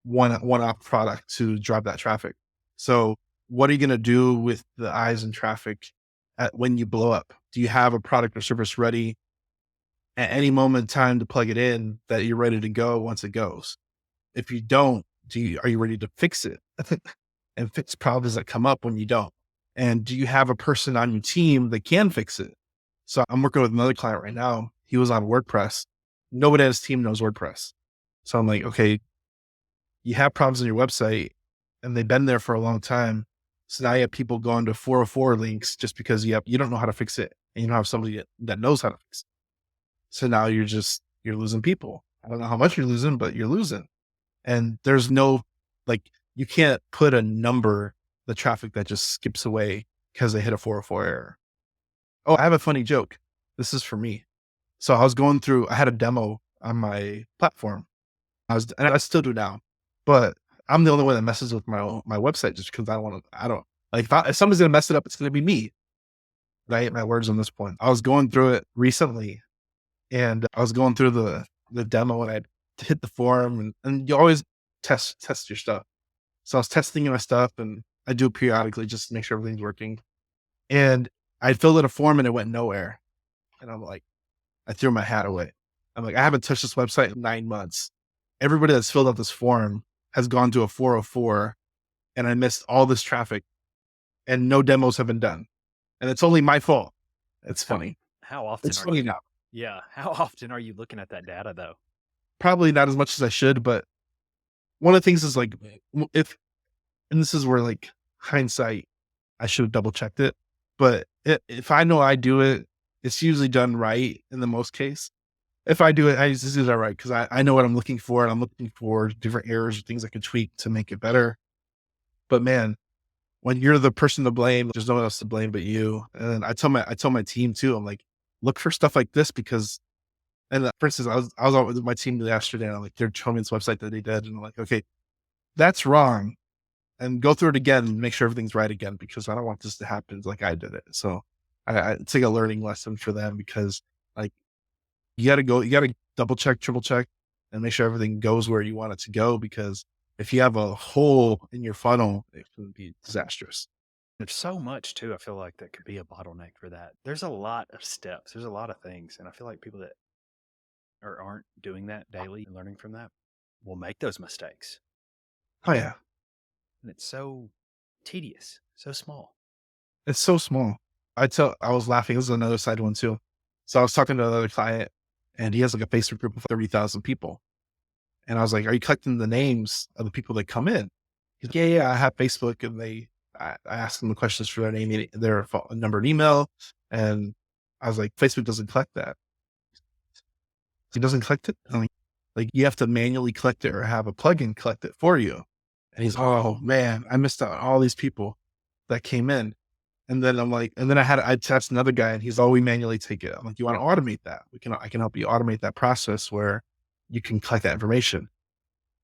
Speaker 2: one-off product to drive that traffic. So what are you going to do with the eyes and traffic when you blow up? Do you have a product or service ready at any moment in time to plug it in that you're ready to go once it goes? If you don't, are you ready to fix it and fix problems that come up when you don't? And do you have a person on your team that can fix it? So I'm working with another client right now. He was on WordPress. Nobody on his team knows WordPress. So I'm like, okay, you have problems on your website and they've been there for a long time. So now you have people going to 404 links just because you don't know how to fix it, and you don't have somebody that knows how to fix it. So now you're losing people. I don't know how much you're losing, but you're losing. And there's no, like, you can't put a number, the traffic that just skips away because they hit a 404 error. Oh, I have a funny joke. This is for me. So I had a demo on my platform. And I still do now, but I'm the only one that messes with my website just because if somebody's going to mess it up, it's going to be me. But I ate my words on this point. I was going through it recently, and I was going through the demo, and I hit the form, and you always test your stuff. So I was testing my stuff, and I do it periodically just to make sure everything's working. And I filled out a form and it went nowhere. And I'm like, I threw my hat away. I'm like, I haven't touched this website in 9 months. Everybody that's filled out this form has gone to a 404, and I missed all this traffic, and no demos have been done. And it's only my fault. It's funny.
Speaker 1: How often
Speaker 2: It's funny now.
Speaker 1: Yeah. How often are you looking at that data though?
Speaker 2: Probably not as much as I should, but one of the things is like, and this is where like hindsight, I should have double checked it. But if I know I do it, it's usually done right in the most case. If I do it, I just do that right because I know what I'm looking for, and I'm looking for different errors or things I could tweak to make it better. But man, when you're the person to blame, there's no one else to blame but you. And I tell my team too, I'm like, look for stuff like this because, and for instance, I was out with my team yesterday, and I'm like, they're showing me this website that they did, and I'm like, okay, that's wrong, and go through it again and make sure everything's right again because I don't want this to happen like I did it. So it's like a learning lesson for them because like you got to double check, triple check, and make sure everything goes where you want it to go because if you have a hole in your funnel, it can be disastrous.
Speaker 1: There's so much too. I feel like that could be a bottleneck for that. There's a lot of steps. There's a lot of things. And I feel like people that aren't doing that daily and learning from that will make those mistakes.
Speaker 2: Oh yeah,
Speaker 1: And it's so tedious, so small.
Speaker 2: it's so small. I was laughing. This is another side one too. So I was talking to another client, and he has like a Facebook group of 30,000 people. And I was like, are you collecting the names of the people that come in? He's like, yeah, I have Facebook. And I asked them the questions for their name, their phone number and email. And I was like, Facebook doesn't collect that. He doesn't collect it. I'm like, you have to manually collect it or have a plugin collect it for you. And he's, oh man, I missed out on all these people that came in. And then I'm like, and then I tasked another guy, and he's, oh, we manually take it. I'm like, you want to automate that? I can help you automate that process where you can collect that information.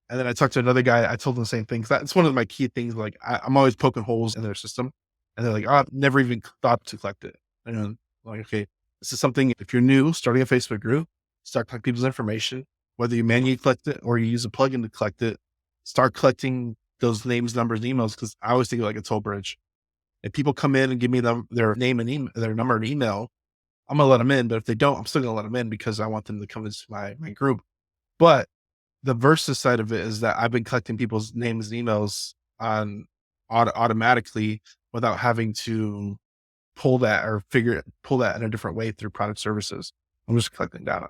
Speaker 2: And then I talked to another guy. I told him the same thing. That's one of my key things. Like I'm always poking holes in their system, and they're like, oh, I've never even thought to collect it. And I'm like, okay, this is something. If you're new, starting a Facebook group, start collecting people's information, whether you manually collect it or you use a plugin to collect it. Start collecting those names, numbers, and emails. Because I always think of like a toll bridge. If people come in and give me their name and their number and email, I'm gonna let them in. But if they don't, I'm still gonna let them in because I want them to come into my group. But the versus side of it is that I've been collecting people's names and emails on automatically without having to pull that in a different way through product services. I'm just collecting data.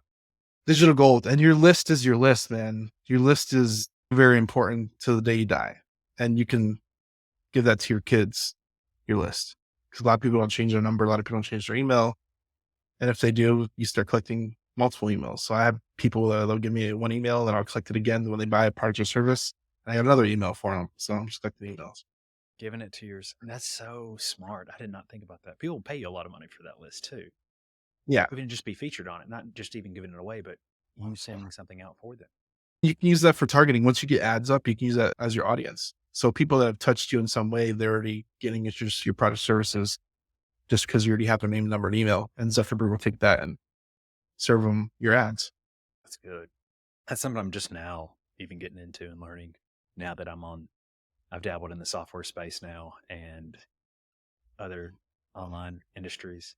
Speaker 2: Digital gold. And your list is your list, man. Your list is very important to the day you die. And you can give that to your kids, your list. Because a lot of people don't change their number. A lot of people don't change their email. And if they do, you start collecting multiple emails. So I have people that they'll give me one email and I'll collect it again when they buy a product or service. And I got another email for them. So I'm just collecting emails.
Speaker 1: Giving it to yours. That's so smart. I did not think about that. People pay you a lot of money for that list too.
Speaker 2: Yeah.
Speaker 1: Even just be featured on it, not just even giving it away, but you sending something out for them.
Speaker 2: You can use that for targeting. Once you get ads up, you can use that as your audience. So people that have touched you in some way, they're already getting interested in your product services just because you already have their name, number, and email. And Zuckerberg will take that and serve them your ads.
Speaker 1: That's good. That's something I'm just now even getting into and learning now that I've dabbled in the software space now and other online industries.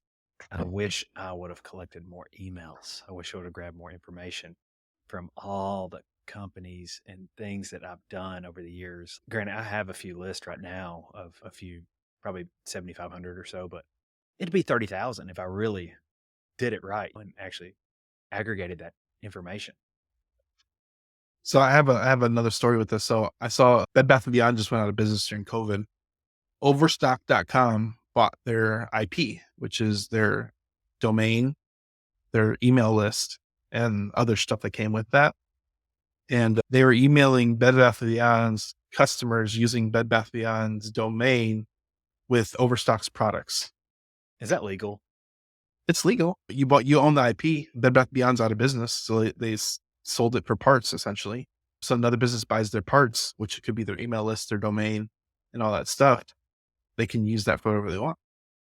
Speaker 1: I wish I would have collected more emails. I wish I would have grabbed more information from all the companies and things that I've done over the years. Granted, I have a few lists right now of a few, probably 7,500 or so, but it'd be 30,000 if I really did it right and actually aggregated that information.
Speaker 2: So I have another story with this. So I saw Bed Bath & Beyond just went out of business during COVID. Overstock.com bought their IP, which is their domain, their email list, and other stuff that came with that. And they were emailing Bed Bath & Beyond's customers using Bed Bath & Beyond's domain with Overstock's products.
Speaker 1: Is that legal?
Speaker 2: It's legal. You own the IP. Bed Bath & Beyond's out of business, so they sold it for parts essentially. So another business buys their parts, which could be their email list, their domain, and all that stuff. They can use that for whatever they want.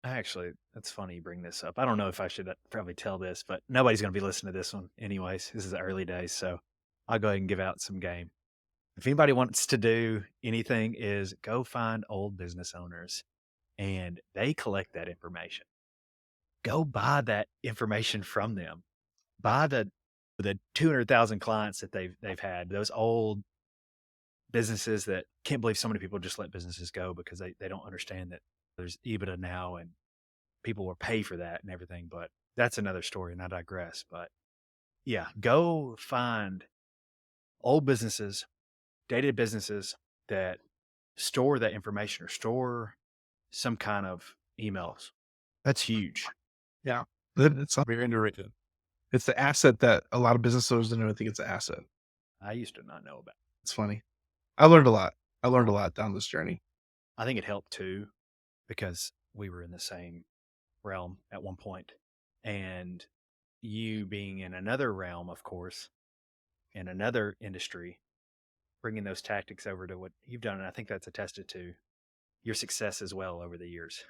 Speaker 1: Actually, that's funny you bring this up. I don't know if I should probably tell this, but nobody's going to be listening to this one anyways. This is the early days, so I'll go ahead and give out some game. If anybody wants to do anything, is go find old business owners and they collect that information. Go buy that information from them. Buy the 200,000 clients that they've had, those old businesses that can't believe so many people just let businesses go because they don't understand that there's EBITDA now and people will pay for that and everything. But that's another story and I digress. But yeah, go find old businesses, dated businesses that store that information or store some kind of emails. That's huge.
Speaker 2: Yeah. It's very underrated. It's the asset that a lot of business owners don't even think it's an asset.
Speaker 1: I used to not know about.
Speaker 2: It's funny. I learned a lot. I learned a lot down this journey.
Speaker 1: I think it helped too because we were in the same realm at one point. And you being in another realm, of course, in another industry, bringing those tactics over to what you've done. And I think that's attested to your success as well over the years.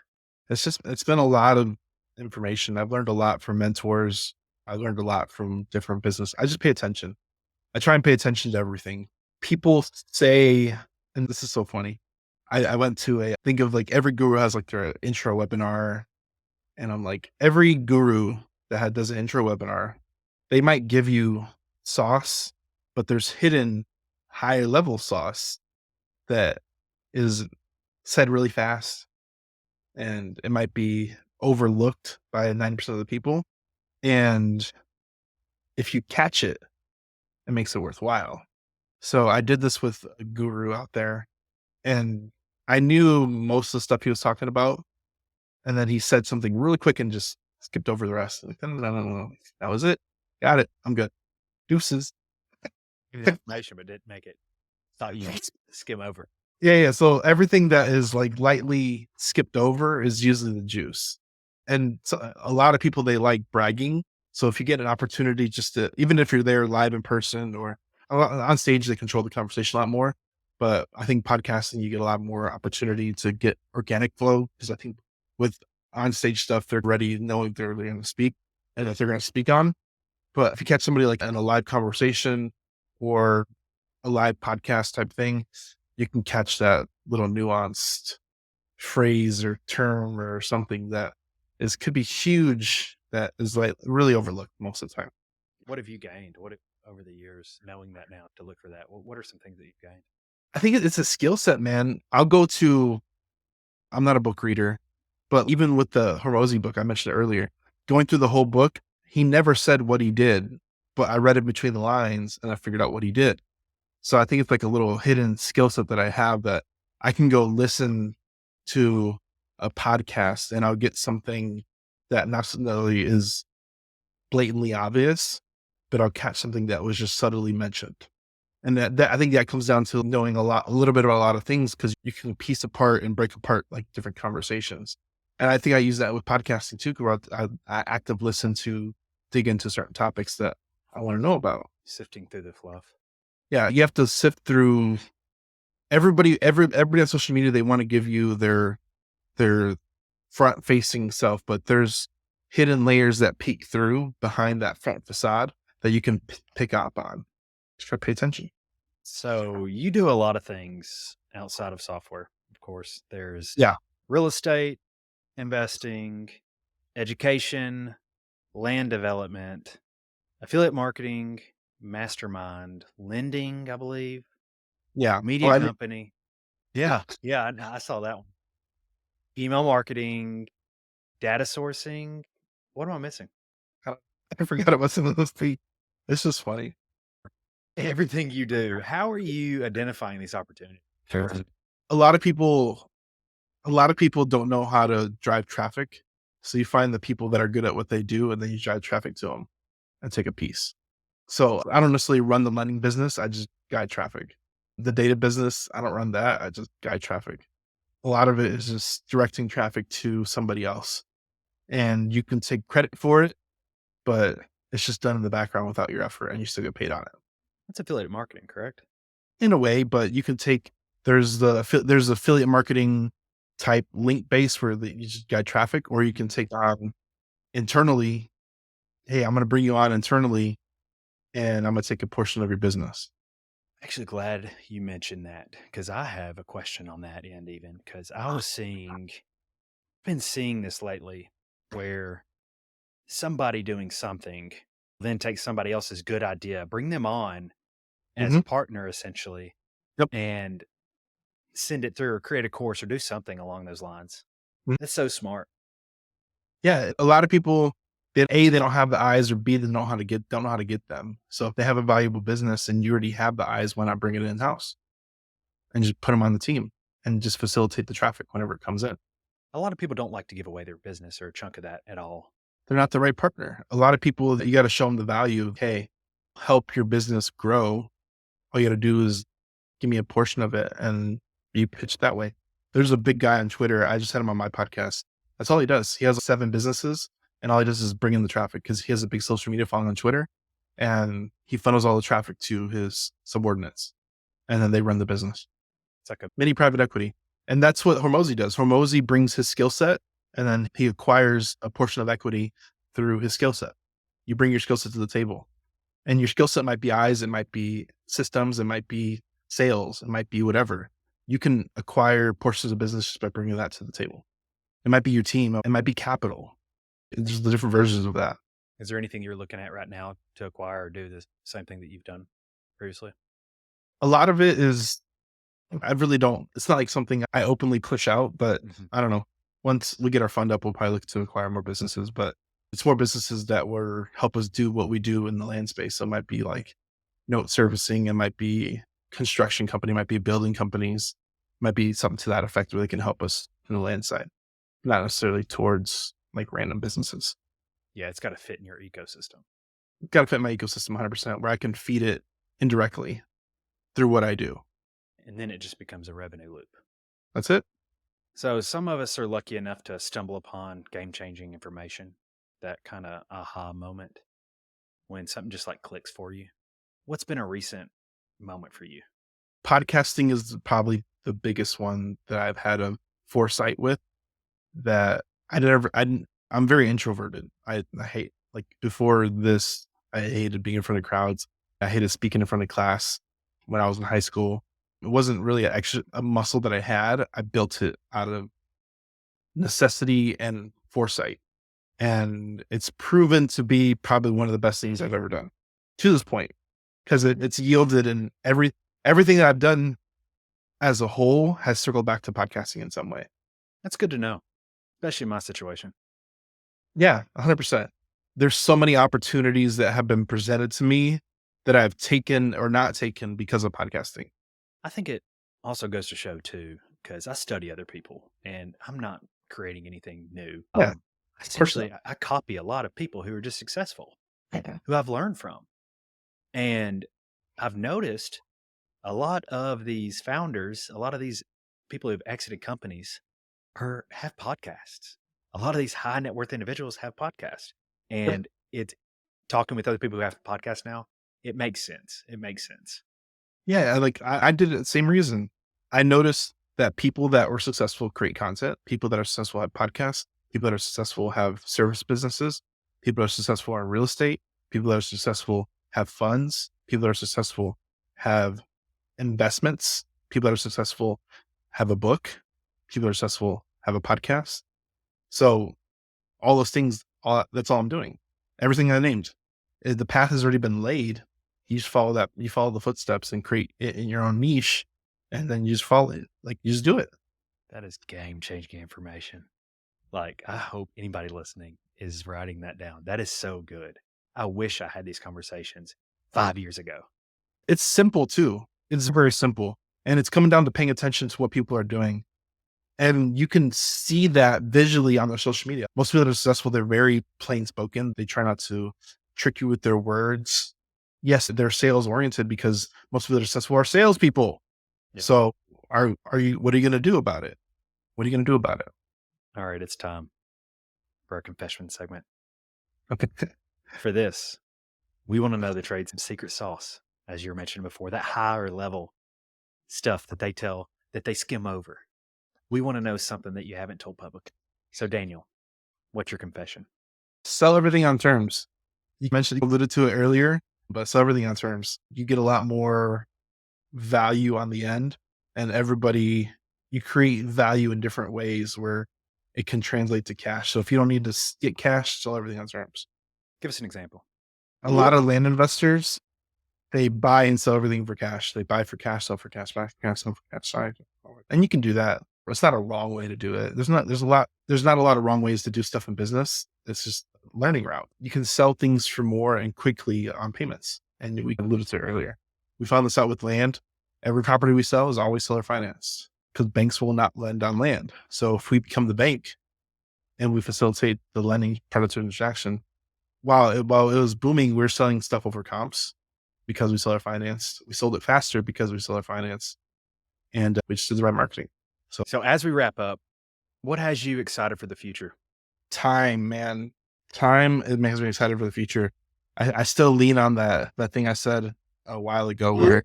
Speaker 2: It's been a lot of information. I've learned a lot from mentors. I learned a lot from different business. I just pay attention. I try and pay attention to everything. People say, and this is so funny. I went to think of like every guru has like their intro webinar. And I'm like, every guru that does an intro webinar, they might give you sauce, but there's hidden high level sauce that is said really fast. And it might be overlooked by 90% of the people. And if you catch it, it makes it worthwhile. So I did this with a guru out there and I knew most of the stuff he was talking about. And then he said something really quick and just skipped over the rest. Like, no. That was it. Got it. I'm good. Deuces.
Speaker 1: Information, but didn't make it. Thought you skim over.
Speaker 2: Yeah. So everything that is like lightly skipped over is usually the juice. And so a lot of people, they like bragging. So if you get an opportunity just to, even if you're there live in person or on stage, they control the conversation a lot more. But I think podcasting, you get a lot more opportunity to get organic flow because I think with on stage stuff, they're ready knowing they're going to speak and that they're going to speak on. But if you catch somebody like in a live conversation or a live podcast type thing, you can catch that little nuanced phrase or term or something that could be huge that is like really overlooked most of the time.
Speaker 1: What have you gained? Over the years, knowing that now to look for that? What are some things that you've gained?
Speaker 2: I think it's a skill set, man. I'm not a book reader, but even with the Hormozi book, I mentioned it earlier, going through the whole book, he never said what he did, but I read it between the lines and I figured out what he did. So I think it's like a little hidden skill set that I have that I can go listen to a podcast and I'll get something that not necessarily is blatantly obvious, but I'll catch something that was just subtly mentioned. And that I think that comes down to knowing a little bit about a lot of things because you can piece apart and break apart like different conversations. And I think I use that with podcasting too, because I active listen to dig into certain topics that I want to know about.
Speaker 1: Sifting through the fluff.
Speaker 2: Yeah, you have to sift through everybody on social media. They want to give you their front facing self, but there's hidden layers that peek through behind that front facade that you can pick up on. Just try to pay attention.
Speaker 1: So you do a lot of things outside of software. Of course, there's
Speaker 2: Yeah.
Speaker 1: real estate, investing, education, land development, affiliate marketing, mastermind, lending, I believe,
Speaker 2: Yeah.
Speaker 1: media company. Yeah. Yeah. I saw that one. Email marketing, data sourcing. What am I missing?
Speaker 2: I forgot about some of those things. It's just funny.
Speaker 1: Everything you do. How are you identifying these opportunities?
Speaker 2: Sure. A lot of people don't know how to drive traffic. So you find the people that are good at what they do and then you drive traffic to them and take a piece. So I don't necessarily run the lending business. I just guide traffic. The data business, I don't run that. I just guide traffic. A lot of it is just directing traffic to somebody else. And you can take credit for it, but it's just done in the background without your effort and you still get paid on it.
Speaker 1: That's affiliate marketing, correct?
Speaker 2: In a way, but you can take, there's affiliate marketing type link base where you just guide traffic, or you can take on internally. Hey, I'm going to bring you on internally and I'm going to take a portion of your business.
Speaker 1: Actually glad you mentioned that because I have a question on that end even because I was been seeing this lately where somebody doing something then takes somebody else's good idea, bring them on as a
Speaker 2: Mhm.
Speaker 1: partner essentially,
Speaker 2: Yep.
Speaker 1: and send it through or create a course or do something along those lines.
Speaker 2: Mhm.
Speaker 1: That's so smart.
Speaker 2: Yeah, a lot of people, they don't have the eyes, or B, they don't know how to get them. So if they have a valuable business and you already have the eyes, why not bring it in house and just put them on the team and just facilitate the traffic whenever it comes in?
Speaker 1: A lot of people don't like to give away their business or a chunk of that at all.
Speaker 2: They're not the right partner. A lot of people, you got to show them the value of, hey, help your business grow. All you got to do is give me a portion of it and be pitched that way. There's a big guy on Twitter. I just had him on my podcast. That's all he does. He has 7 businesses and all he does is bring in the traffic because he has a big social media following on Twitter and he funnels all the traffic to his subordinates and then they run the business.
Speaker 1: It's like a
Speaker 2: Mini private equity. And that's what Hormozy does. Hormozy brings his skill set and then he acquires a portion of equity through his skill set. You bring your skill set to the table and your skill set might be eyes, it might be systems, it might be sales, it might be whatever. You can acquire portions of business just by bringing that to the table. It might be your team, it might be capital. There's the different versions of that.
Speaker 1: Is there anything you're looking at right now to acquire or do the same thing that you've done previously?
Speaker 2: A lot of it is, I really don't, it's not like something I openly push out, but I don't know. Once we get our fund up, we'll probably look to acquire more businesses, but it's more businesses that will help us do what we do in the land space. So it might be like note servicing, it might be construction company, it might be building companies, it might be something to that effect where they can help us in the land side, not necessarily towards like random businesses.
Speaker 1: Yeah, it's got to fit in your ecosystem.
Speaker 2: Got to fit my ecosystem 100% where I can feed it indirectly through what I do.
Speaker 1: And then it just becomes a revenue loop.
Speaker 2: That's it.
Speaker 1: So some of us are lucky enough to stumble upon game-changing information, that kind of aha moment when something just like clicks for you. What's been a recent moment for you?
Speaker 2: Podcasting is probably the biggest one that I've had a foresight with that I'm very introverted. I hate, like before this, I hated being in front of crowds. I hated speaking in front of class when I was in high school. It wasn't really a muscle that I had. I built it out of necessity and foresight. And it's proven to be probably one of the best things I've ever done to this point, because it's yielded in everything that I've done as a whole has circled back to podcasting in some way.
Speaker 1: That's good to know, especially in my situation.
Speaker 2: Yeah, 100%. There's so many opportunities that have been presented to me that I've taken or not taken because of podcasting.
Speaker 1: I think it also goes to show too because I study other people and I'm not creating anything new.
Speaker 2: Yeah, of course not.
Speaker 1: Essentially, I copy a lot of people who are just successful, who I've learned from. And I've noticed a lot of these founders, a lot of these people who've exited companies have podcasts. A lot of these high net worth individuals have podcasts. And it's talking with other people who have podcasts now, it makes sense. It makes sense.
Speaker 2: Yeah, I did it the same reason. I noticed that people that were successful create content, people that are successful have podcasts, people that are successful have service businesses, people that are successful are in real estate, people that are successful have funds, people that are successful have investments, people that are successful have a book, people that are successful have a podcast. So all those things, that's all I'm doing. Everything I named, the path has already been laid. You just follow that. You follow the footsteps and create it in your own niche, and then you just follow it. Like you just do it.
Speaker 1: That is game changing information. Like, I hope anybody listening is writing that down. That is so good. I wish I had these conversations 5 years ago.
Speaker 2: It's simple too. It's very simple, and it's coming down to paying attention to what people are doing. And you can see that visually on their social media. Most people that are successful, they're very plain spoken. They try not to trick you with their words. Yes, they're sales oriented because most people that are successful are salespeople.
Speaker 1: Yeah.
Speaker 2: So are you, what are you going to do about it? What are you going to do about it?
Speaker 1: All right, it's time for our confession segment.
Speaker 2: Okay.
Speaker 1: For this, we want to know the trade's secret sauce, as you were mentioning before, that higher level stuff that they tell, that they skim over. We want to know something that you haven't told public. So, Daniel, what's your confession?
Speaker 2: Sell everything on terms. You mentioned, you alluded to it earlier, but sell everything on terms. You get a lot more value on the end, and you create value in different ways where it can translate to cash. So if you don't need to get cash, sell everything on terms.
Speaker 1: Give us an example.
Speaker 2: A lot of land investors, they buy and sell everything for cash. They buy for cash, sell for cash, buy for cash, sell for cash. Sorry. And you can do that. But it's not a wrong way to do it. There's not a lot of wrong ways to do stuff in business. It's just a learning route. You can sell things for more and quickly on payments. And we alluded to it earlier. We found this out with land. Every property we sell is always seller financed because banks will not lend on land. So if we become the bank and we facilitate the lending part of the transaction, while it was booming, we're selling stuff over comps because we seller financed. We sold it faster because we seller financed, and we just did the right marketing.
Speaker 1: So, as we wrap up, what has you excited for the future?
Speaker 2: Time, man. Time, it makes me excited for the future. I still lean on that thing I said a while ago where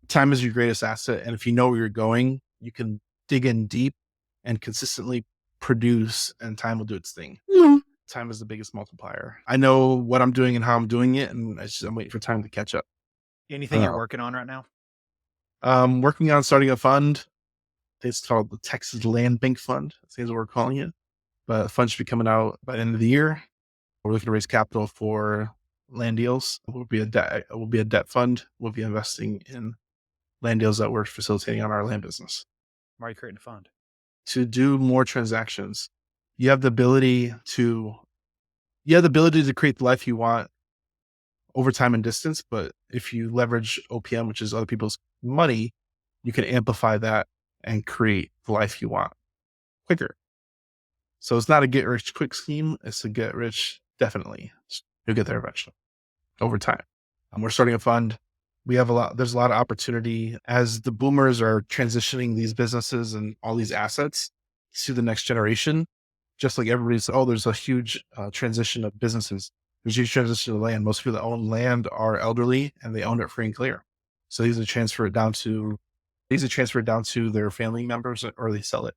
Speaker 2: time is your greatest asset. And if you know where you're going, you can dig in deep and consistently produce, and time will do its thing. Time is the biggest multiplier. I know what I'm doing and how I'm doing it, and I'm waiting for time to catch up.
Speaker 1: Anything you're working on right now?
Speaker 2: Working on starting a fund. It's called the Texas Land Bank Fund. That's what we're calling it. But the fund should be coming out by the end of the year. We're looking to raise capital for land deals. It will be a debt fund. We'll be investing in land deals that we're facilitating on our land business.
Speaker 1: Why are you creating a fund?
Speaker 2: To do more transactions. You have the ability to create the life you want over time and distance. But if you leverage OPM, which is other people's money, you can amplify that and create the life you want quicker. So it's not a get rich quick scheme. It's a get rich, definitely. You'll get there eventually over time. We're starting a fund. There's a lot of opportunity as the boomers are transitioning these businesses and all these assets to the next generation. Just like everybody's, there's a huge transition of businesses. There's a huge transition of land. Most people that own land are elderly and they own it free and clear. So these are transferred down to their family members or they sell it.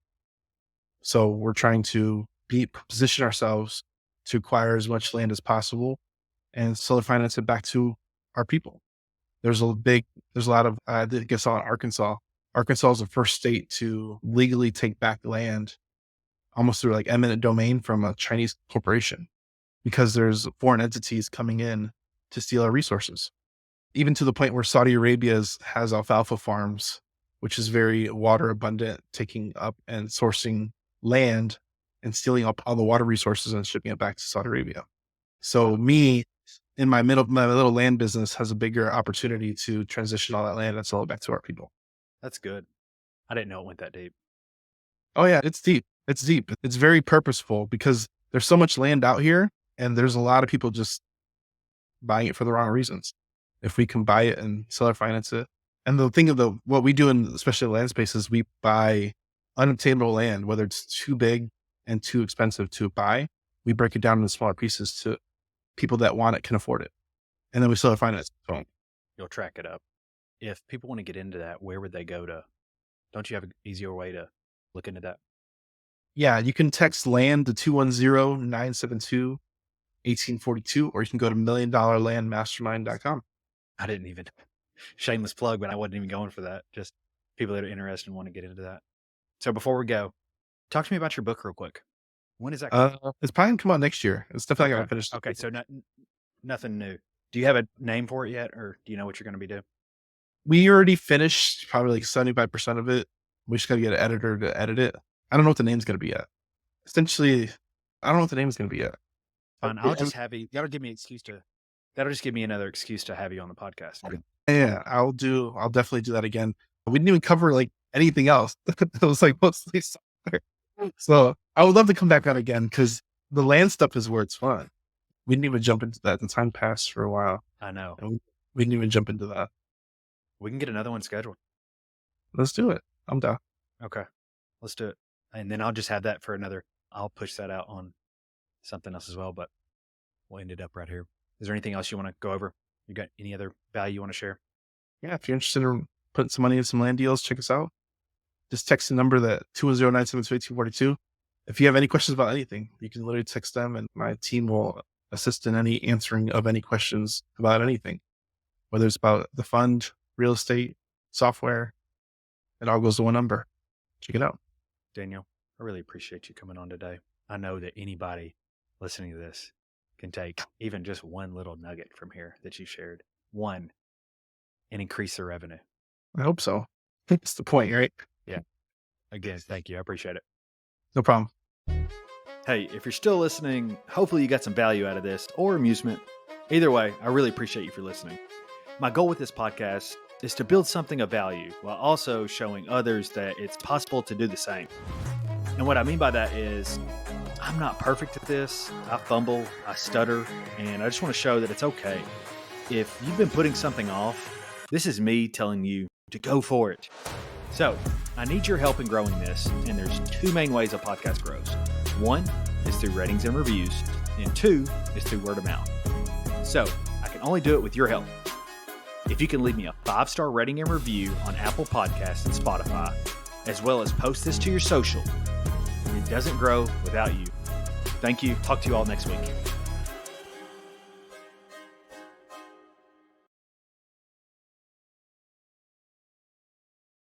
Speaker 2: So we're trying to position ourselves to acquire as much land as possible and seller finance it back to our people. There's a lot of, I think I saw in Arkansas. Arkansas is the first state to legally take back land almost through like eminent domain from a Chinese corporation because there's foreign entities coming in to steal our resources. Even to the point where Saudi Arabia has alfalfa farms, which is very water abundant, taking up and sourcing land and stealing up all the water resources and shipping it back to Saudi Arabia. So me in my little land business has a bigger opportunity to transition all that land and sell it back to our people.
Speaker 1: That's good. I didn't know it went that deep.
Speaker 2: Oh yeah, it's deep. It's deep. It's very purposeful because there's so much land out here and there's a lot of people just buying it for the wrong reasons. If we can buy it and seller finance it. And the thing of what we do in especially land spaces, we buy unobtainable land, whether it's too big and too expensive to buy. We break it down into smaller pieces to people that want it, can afford it. And then we seller finance. So,
Speaker 1: You'll track it up. If people want to get into that, where would they go to? Don't you have an easier way to look into that?
Speaker 2: yeah, you can text land to 210-972-1842, or you can go to milliondollarlandmastermind.com.
Speaker 1: I didn't even, shameless plug, but I wasn't even going for that. Just people that are interested and want to get into that. So before we go, talk to me about your book real quick. When is that coming?
Speaker 2: It's probably gonna come out next year. It's definitely
Speaker 1: Okay.
Speaker 2: gonna finish.
Speaker 1: Okay, so nothing new. Do you have a name for it yet, or do you know what you're going to be doing?
Speaker 2: We already finished probably like 75% of it. We just gotta get an editor to edit it. I don't know what the name's gonna be yet. Essentially, I don't know what the name's gonna be yet.
Speaker 1: Fine. I'll just have you. That'll give me another excuse to have you on the podcast.
Speaker 2: Yeah, I'll definitely do that again. We didn't even cover like anything else. It was like mostly software. So I would love to come back on again because the land stuff is where it's fun. We didn't even jump into that. The time passed for a while.
Speaker 1: I know.
Speaker 2: And we didn't even jump into that.
Speaker 1: We can get another one scheduled.
Speaker 2: Let's do it. I'm down.
Speaker 1: Okay. Let's do it. And then I'll just have that for I'll push that out on something else as well, but we'll end it up right here. Is there anything else you want to go over? You got any other value you want to share?
Speaker 2: Yeah, if you're interested in putting some money in some land deals, check us out. Just text the number that 210-972-1842. If you have any questions about anything, you can literally text them and my team will assist in any answering of any questions about anything, whether it's about the fund, real estate, software. It all goes to one number. Check it out.
Speaker 1: Daniel, I really appreciate you coming on today. I know that anybody listening to this can take even just one little nugget from here that you shared, and increase their revenue.
Speaker 2: I hope so. That's the point, right?
Speaker 1: Yeah. Again, thank you. I appreciate it.
Speaker 2: No problem.
Speaker 1: Hey, if you're still listening, hopefully you got some value out of this or amusement. Either way, I really appreciate you for listening. My goal with this podcast is to build something of value while also showing others that it's possible to do the same. And what I mean by that is I'm not perfect at this. I fumble, I stutter, and I just want to show that it's okay. If you've been putting something off, this is me telling you to go for it. So I need your help in growing this, and there's two main ways a podcast grows. One is through ratings and reviews, and two is through word of mouth. So I can only do it with your help. If you can leave me a 5-star rating and review on Apple Podcasts and Spotify, as well as post this to your social, it doesn't grow without you. Thank you. Talk to you all next week.